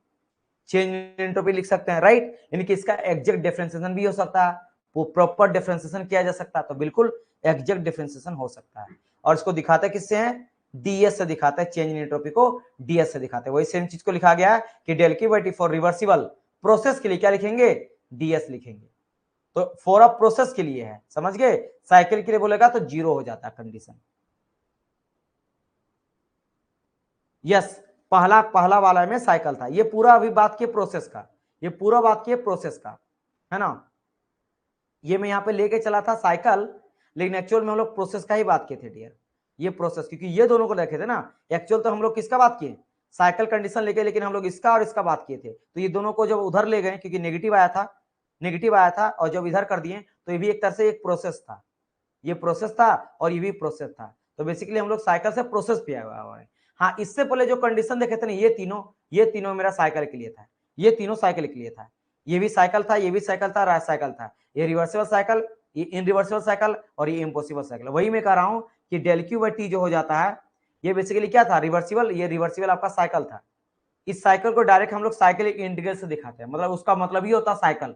चेंज एंट्रोपी लिख सकते हैं, राइट, यानी कि इसका एग्जैक्ट डिफरेंशिएशन भी हो सकता है, वो प्रॉपर डिफरेंशिएशन किया जा सकता है, तो बिल्कुल एग्जैक्ट डिफरेंशिएशन हो सकता है। और इसको दिखाते किससे हैं, ds से दिखाते हैं, चेंज इन एंट्रोपी को ds से दिखाते हैं। वही सेम चीज को लिखा गया है कि del Q by T for reversible process के लिए क्या लिखेंगे, ds लिखेंगे, तो फॉर अ प्रोसेस के लिए है, समझ गए, साइकिल के लिए बोलेगा तो 0 हो जाता है कंडीशन। यस, पहला वाला में साइकिल था, ये पूरा अभी बात की प्रोसेस का, ये पूरा बात की प्रोसेस का, है ना, ये मैं यहाँ पे लेके चला था साइकिल, लेकिन एक्चुअल में हम लोग प्रोसेस का ही बात किए थे डियर, ये प्रोसेस, क्योंकि ये दोनों को देखे थे ना, एक्चुअल तो हम लोग किसका बात किए, साइकिल कंडीशन लेके, लेकिन हम लोग इसका और इसका बात किए थे, तो ये दोनों को जब उधर ले गए क्योंकि नेगेटिव आया था और जब इधर कर दिए तो ये भी एक तरह से एक प्रोसेस था, ये प्रोसेस था और ये भी प्रोसेस था, तो बेसिकली हम लोग साइकिल से प्रोसेस पे आए हुआ है। हाँ, इससे पहले जो कंडीशन देखे थे ना, ये तीनों मेरा साइकिल के लिए था, ये तीनों साइकिल के लिए था, ये भी साइकिल था, ये भी साइकिल था, राइट साइकिल था, ये रिवर्सिबल साइकिल, ये इनरिवर्सिबल साइकिल और ये इम्पॉसिबल साइकिल। वही मैं कह रहा हूँ कि डेल क्यू बाई टी जो हो जाता है, ये बेसिकली क्या था, रिवर्सिबल, ये रिवर्सिबल आपका साइकिल था। इस साइकिल को डायरेक्ट हम लोग साइकिल इंटीग्रल से दिखाते हैं, मतलब उसका मतलब ही होता है साइकिल,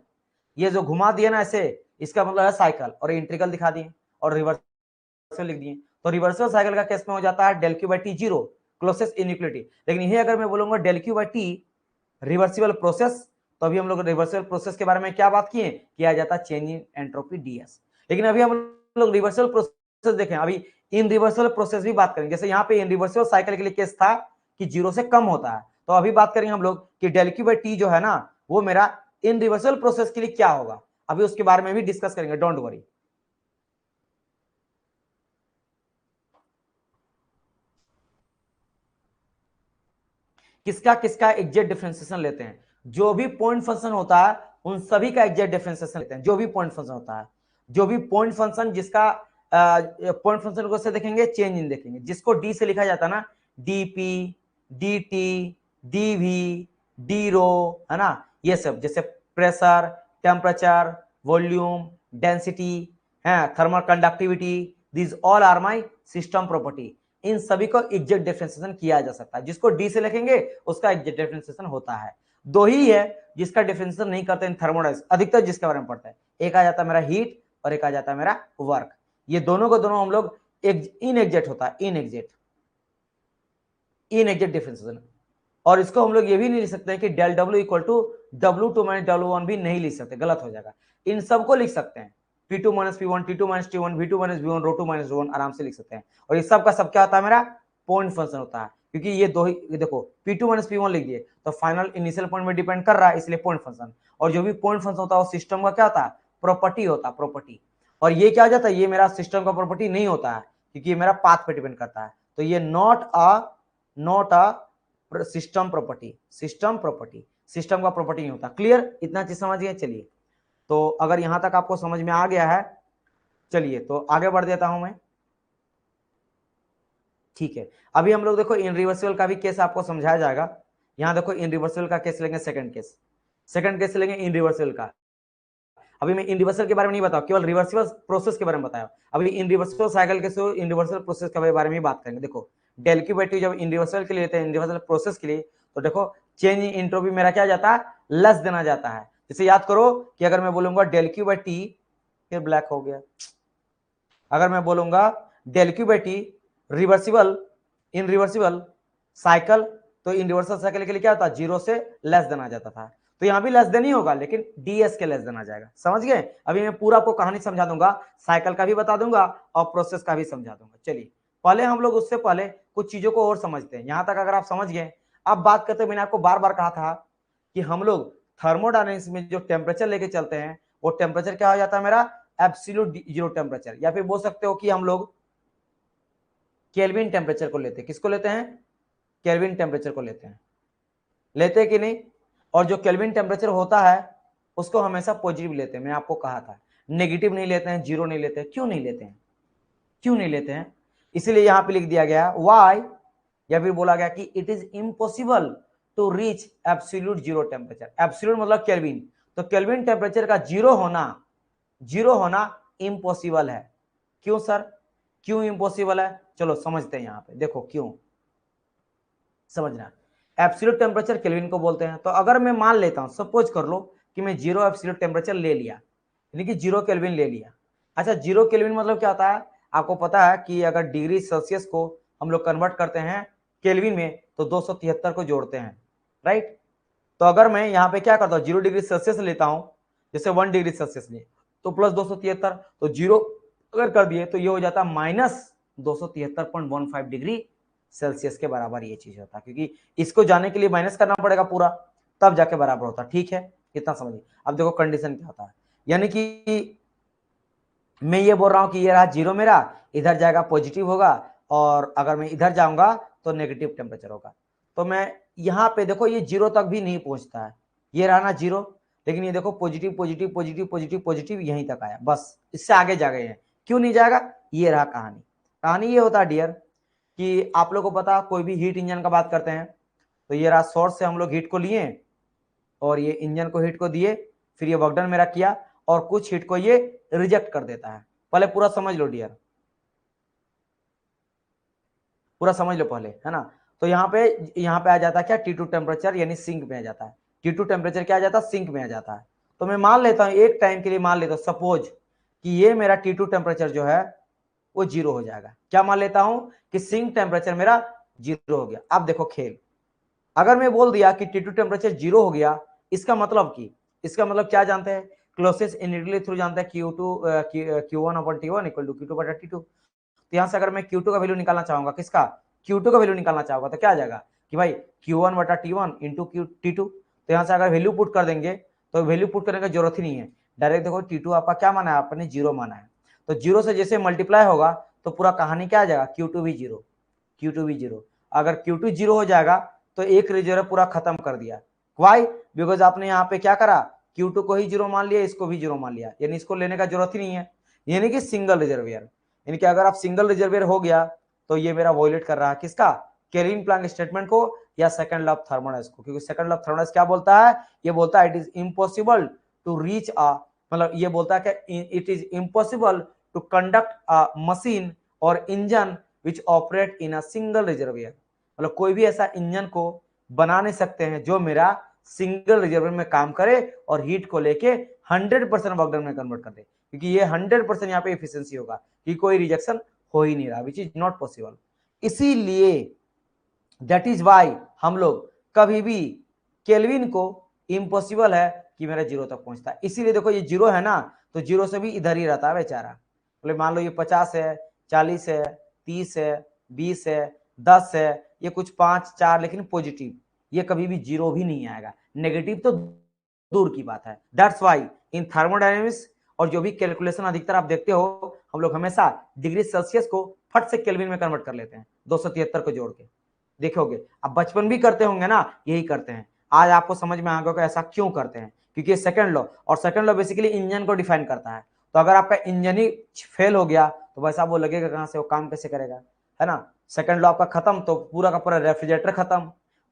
ये जो घुमा दिया ना ऐसे, इसका मतलब है साइकिल, और इंटीग्रल दिखा दिए और रिवर्सिबल लिख दिए, तो रिवर्सिबल साइकिल का केस में हो जाता है del Q by T 0, Clausius inequality. लेकिन यही अगर मैं बोलूंगा del Q by T reversible process, तो अभी हम लोग रिवर्सिबल प्रोसेस के बारे में क्या बात किए, किया जाता है चेंज इन एंट्रोपी ds। लेकिन अभी हम लोग रिवर्सिबल प्रोसेस देखें, अभी इन रिवर्सिबल प्रोसेस भी बात करेंगे, जैसे यहाँ पे इन रिवर्सिबल साइकिल के लिए केस था कि 0 से कम होता है, तो अभी बात करेंगे हम लोग कि डेल क्यू बाई टी जो है ना, वो मेरा इन रिवर्सिबल प्रोसेस के लिए क्या होगा, अभी उसके बारे में भी डिस्कस करेंगे, डोंट वरी। किसका किसका एग्जैक्ट डिफरेंशिएशन लेते हैं, जो भी पॉइंट फंक्शन होता है उन सभी का एग्जैक्ट डिफरेंशिएशन लेते हैं, जो भी पॉइंट फंक्शन होता है, जो भी पॉइंट फंक्शन जिसका पॉइंट फंक्शन को से देखेंगे, चेंज इन देखेंगे, जिसको डी से लिखा जाता है ना, DP, DT, DV, D rho, है ना, ये सब, जैसे प्रेशर, टेम्परेचर, वॉल्यूम, डेंसिटी, है, thermal conductivity, this all are my system property, इन सभी को एग्जैक्ट डिफरेंशिएशन किया जा सकता है, जिसको डी से लिखेंगे उसका एग्जैक्ट डिफरेंशिएशन होता है। दो ही है जिसका डिफरेंशिएशन नहीं करते इन थर्मोडायनेमिक्स, अधिकतर जिसके बारे में पढ़ते हैं, एक आ जाता है मेरा हीट और एक आ जाता है मेरा वर्क, ये दोनों को दोनों हम लोग इनएग्जैक्ट होता है, इनएग्जैक्ट डिफरेंशिएशन। और इसको हम लोग ये भी नहीं लिख सकते कि del W equal to W2 minus W1 भी नहीं लिख सकते, गलत हो जाएगा, इन सबको लिख सकते हैं, P2 minus P1, T2 minus T1, V2 minus V1, रो2 माइनस रो1, आराम से लिख सकते हैं। और ये सब का सब क्या होता है, मेरा पॉइंट फंक्शन होता है, क्योंकि ये दो ही देखो, P2 माइनस P1 लिख दिए तो फाइनल इनिशियल पॉइंट में डिपेंड कर रहा है, इसलिए पॉइंट फंक्शन, और जो भी पॉइंट फंक्शन होता है वो सिस्टम का क्या होता है, प्रॉपर्टी होता है, प्रॉपर्टी। और ये क्या हो जाता है, ये मेरा सिस्टम का प्रॉपर्टी नहीं होता है, क्योंकि ये मेरा पाथ पे डिपेंड करता है, तो ये not a system property, system का प्रॉपर्टी नहीं होता। क्लियर, इतना चीज समझ गए? चलिए, तो अगर यहां तक आपको समझ में आ गया है, चलिए तो आगे बढ़ देता हूं मैं, ठीक है। अभी हम लोग देखो इनरिवर्सिबल का भी केस आपको समझाया जाएगा, यहां देखो इनरिवर्सिबल का केस लेंगे, सेकंड केस लेंगे इनरिवर्सिबल का। अभी मैं इनरिवर्सिबल के बारे में नहीं बताऊं, केवल रिवर्सिबल प्रोसेस के बारे में बताया। अभी इनरिवर्सिबल साइकिल के इनरिवर्सिबल प्रोसेस के बारे में बात करेंगे। देखो डेल क्यू बाई टी जब इनरिवर्सिबल के लिए लेते हैं, इनरिवर्सिबल प्रोसेस के लिए, तो देखो चेंज इन एंट्रोपी मेरा क्या जाता है, लेस देना जाता है, इसे याद करो कि अगर मैं बोलूंगा डेल क्यू बाई टी, फिर ब्लैक हो गया। अगर मैं बोलूंगा del Q by T reversible irreversible cycle, तो इन रिवर्सल साइकिल के लिए क्या होता है, 0 से लेस देन आ जाता था। तो यहां भी लेस देन ही होगा, लेकिन डीएस के लेस देन आ जाएगा। समझ गए? अभी मैं पूरा आपको कहानी समझा दूंगा, साइकिल का भी बता दूंगा और प्रोसेस का भी समझा दूंगा। चलिए पहले हम लोग उससे पहले कुछ चीजों को और समझते हैं। यहां तक अगर आप समझ गए, अब बात करते हैं, मैंने आपको बार बार कहा था कि हम लोग थर्मोडायनेमिक्स में जो टेम्परेचर लेके चलते हैं, वो टेम्परेचर क्या हो जाता है मेरा, एब्सोल्यूट जीरो टेम्परेचर, या फिर बोल सकते हो कि हम लोग केल्विन टेम्परेचर को लेते हैं। किसको लेते हैं? केल्विन टेम्परेचर को लेते हैं। लेते हैं कि नहीं? और जो केल्विन टेम्परेचर होता है उसको हमेशा पॉजिटिव लेते हैं। मैं आपको कहा था नेगेटिव नहीं लेते हैं, जीरो नहीं लेते हैं। क्यों नहीं लेते हैं? क्यों नहीं लेते हैं? इसीलिए यहां पे लिख दिया गया वाई, या फिर बोला गया कि it is impossible to reach absolute zero temperature. Absolute मतलब केल्विन, तो केल्विन टेम्परेचर का जीरो होना इम्पॉसिबल है। क्यों सर, क्यों इम्पॉसिबल है? चलो समझते हैं। यहां पे देखो क्यों समझना। एब्सोल्यूट टेम्परेचर केल्विन को बोलते हैं। तो अगर मैं मान लेता हूं, सपोज कर लो कि मैं जीरो एब्सोल्यूट टेम्परेचर ले लिया, यानी कि जीरो केल्विन ले लिया। अच्छा, जीरो केल्विन मतलब क्या होता है? आपको पता है कि अगर डिग्री सेल्सियस को हम लोग कन्वर्ट करते हैं केल्विन में, तो 273 को जोड़ते हैं, राइट? तो अगर मैं यहाँ पे क्या करता हूँ, 0 डिग्री सेल्सियस लेता हूं, जैसे 1 डिग्री सेल्सियस ले, तो प्लस 273, तो जीरो अगर कर दिए तो ये हो जाता है माइनस 273.15 डिग्री सेल्सियस के बराबर ये चीज होता है, क्योंकि इसको जाने के लिए माइनस करना पड़ेगा पूरा, तब जाके बराबर होता है। ठीक है, इतना समझिए। अब देखो कंडीशन क्या होता है, यानी कि मैं ये बोल रहा हूं कि ये रहा जीरो मेरा, इधर जाएगा पॉजिटिव होगा, और अगर मैं इधर जाऊंगा तो नेगेटिव टेम्परेचर होगा। तो मैं यहाँ पे देखो ये जीरो तक भी नहीं पहुंचता है, ये रहा ना जीरो, लेकिन ये देखो positive positive positive positive positive यहीं तक आया, बस इससे आगे जा गए हैं। क्यों नहीं जाएगा? ये रहा कहानी। कहानी ये होता है डियर कि आप लोगों को पता, कोई भी हीट इंजन का बात करते हैं, तो ये रहा सोर्स से हम लोग हीट को लिए और ये इंजन को हीट को दिए, फिर ये वर्क डन मेरा किया, और कुछ हीट को ये रिजेक्ट कर देता है। पहले पूरा समझ लो डियर, पूरा समझ लो पहले, है ना? तो यहाँ पे आ जाता है क्या, T2 टेम्परेचर, यानी सिंक में आ जाता है। T2 टेम्परेचर क्या आ जाता है, सिंक में आ जाता है। तो मैं मान लेता हूँ एक टाइम के लिए, मान लेता हूँ सपोज कि ये मेरा T2 टेम्परेचर जो है वो जीरो हो जाएगा। क्या मान लेता हूं कि सिंक टेम्परेचर मेरा जीरो हो गया। अब देखो खेल, अगर मैं बोल दिया कि T2 टेम्परेचर जीरो हो गया, इसका मतलब क्या जानते हैं, क्लोजेस्ट इनइक्वलिटी थ्रू जानते हैं, Q1/T1 इक्वल टू Q2/T2। तो यहां से अगर मैं Q2 का वैल्यू निकालना चाहूंगा, किसका, Q2 का वैल्यू निकालना चाहूंगा, तो क्या आ जाएगा कि भाई Q1/T1 इंटू T2। तो यहां से अगर वैल्यू पुट कर देंगे, तो वैल्यू पुट करने की जरूरत ही नहीं है, डायरेक्ट देखो T2 आपका क्या माना है, आपने जीरो माना है, तो जीरो से जैसे मल्टीप्लाई होगा तो पूरा कहानी क्या आ जाएगा, Q2 भी जीरो, Q2 भी जीरो। अगर Q2 जीरो हो जाएगा तो एक रिजर्व पूरा खत्म कर दिया। वाई? बिकॉज आपने यहाँ पे क्या करा, Q2 को ही जीरो मान लिया, इसको भी जीरो मान लिया, यानी इसको लेने का जरूरत ही नहीं है, यानी कि सिंगल रिजर्वियर। यानी कि अगर आप सिंगल रिजर्वियर हो गया तो ये मेरा वॉयलेट कर रहा है किसका, केल्विन प्लैंक स्टेटमेंट को या सेकंड लॉ ऑफ थर्मोडायनामिक्स को। क्योंकि सेकंड लॉ ऑफ थर्मोडायनामिक्स क्या बोलता है, ये बोलता है it is impossible to reach a, मतलब ये बोलता है कि it is impossible to conduct a machine और engine which operate in a single reservoir. मतलब कोई भी ऐसा इंजन को बना नहीं सकते हैं जो मेरा सिंगल रिजर्वियर में काम करे और हीट को लेके 100% वर्क डन में कन्वर्ट कर दे, क्योंकि ये 100% यहाँ पे एफिशिएंसी होगा कि कोई रिजेक्शन हो ही नहीं रहा, विच इज नॉट पॉसिबल। इसीलिए दैट इज वाई हम लोग कभी भी केल्विन को इम्पॉसिबल है कि मेरा जीरो तक पहुंचता है। इसीलिए देखो ये जीरो है ना, तो जीरो से भी इधर ही रहता है बेचारा। बोले मान लो ये 50 है, 40 है, 30 है, 20 है, 10 है, ये कुछ 5 4, लेकिन पॉजिटिव, ये कभी भी जीरो भी नहीं आएगा, नेगेटिव तो दूर की बात है। दैट्स वाई इन थर्मोडायनेमिक्स और जो भी कैलकुलेशन अधिकतर आप देखते हो, हम लोग हमेशा डिग्री सेल्सियस को फट से केल्विन में कन्वर्ट कर लेते हैं 273 को जोड़ के। देखोगे अब बचपन भी करते होंगे ना, यही करते हैं। आज आपको समझ में आ गया ऐसा क्यों करते हैं, क्योंकि सेकंड लॉ, और सेकंड लॉ बेसिकली इंजन को डिफाइन करता है। तो अगर आपका इंजन ही फेल हो गया तो वैसा वो लगेगा कहां से, वो काम कैसे करेगा, है ना? सेकंड लॉ आपका खत्म तो पूरा का पूरा रेफ्रिजरेटर खत्म,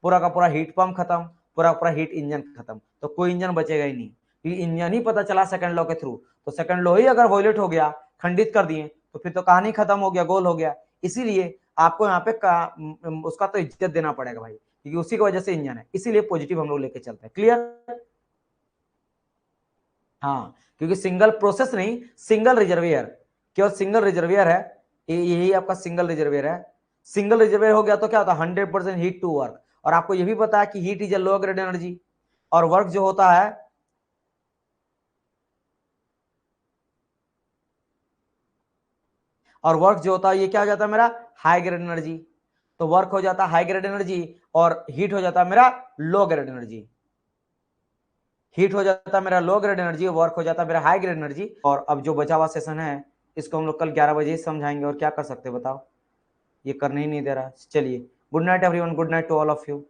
पूरा का पूरा हीट पंप खत्म, पूरा का पूरा हीट इंजन खत्म, तो कोई इंजन बचेगा ही नहीं, क्योंकि इंजन ही पता चला सेकंड लॉ के थ्रू। तो सेकंड लॉ ही अगर वॉयलेट हो गया, खंडित कर दिए, तो फिर तो कहानी खत्म हो गया, गोल हो गया। इसीलिए आपको यहाँ पे उसका तो इज्जत देना पड़ेगा भाई, क्योंकि उसी की वजह से इंजन है, इसीलिए पॉजिटिव हम लोग लेके चलते हैं। क्लियर? हाँ, क्योंकि सिंगल प्रोसेस नहीं, सिंगल रिजर्वियर, केवल सिंगल रिजर्वियर है, यही आपका सिंगल रिजर्वियर है। सिंगल रिजर्वियर हो गया तो क्या होता है 100% हीट टू वर्क। और आपको यह भी पता है कि heat is a low grade energy, और वर्क जो होता है ये क्या हो जाता है मेरा हाई ग्रेड एनर्जी। तो वर्क हो जाता है हाई ग्रेड एनर्जी और हीट हो जाता है मेरा लो ग्रेड एनर्जी। हीट हो जाता है मेरा लो ग्रेड एनर्जी, वर्क हो जाता है मेरा हाई ग्रेड एनर्जी। और अब जो बचा हुआ सेशन है इसको हम लोग कल 11 बजे समझाएंगे, और क्या कर सकते हैं बताओ, ये करने ही नहीं दे रहा। चलिए, good night everyone, good night to all of you.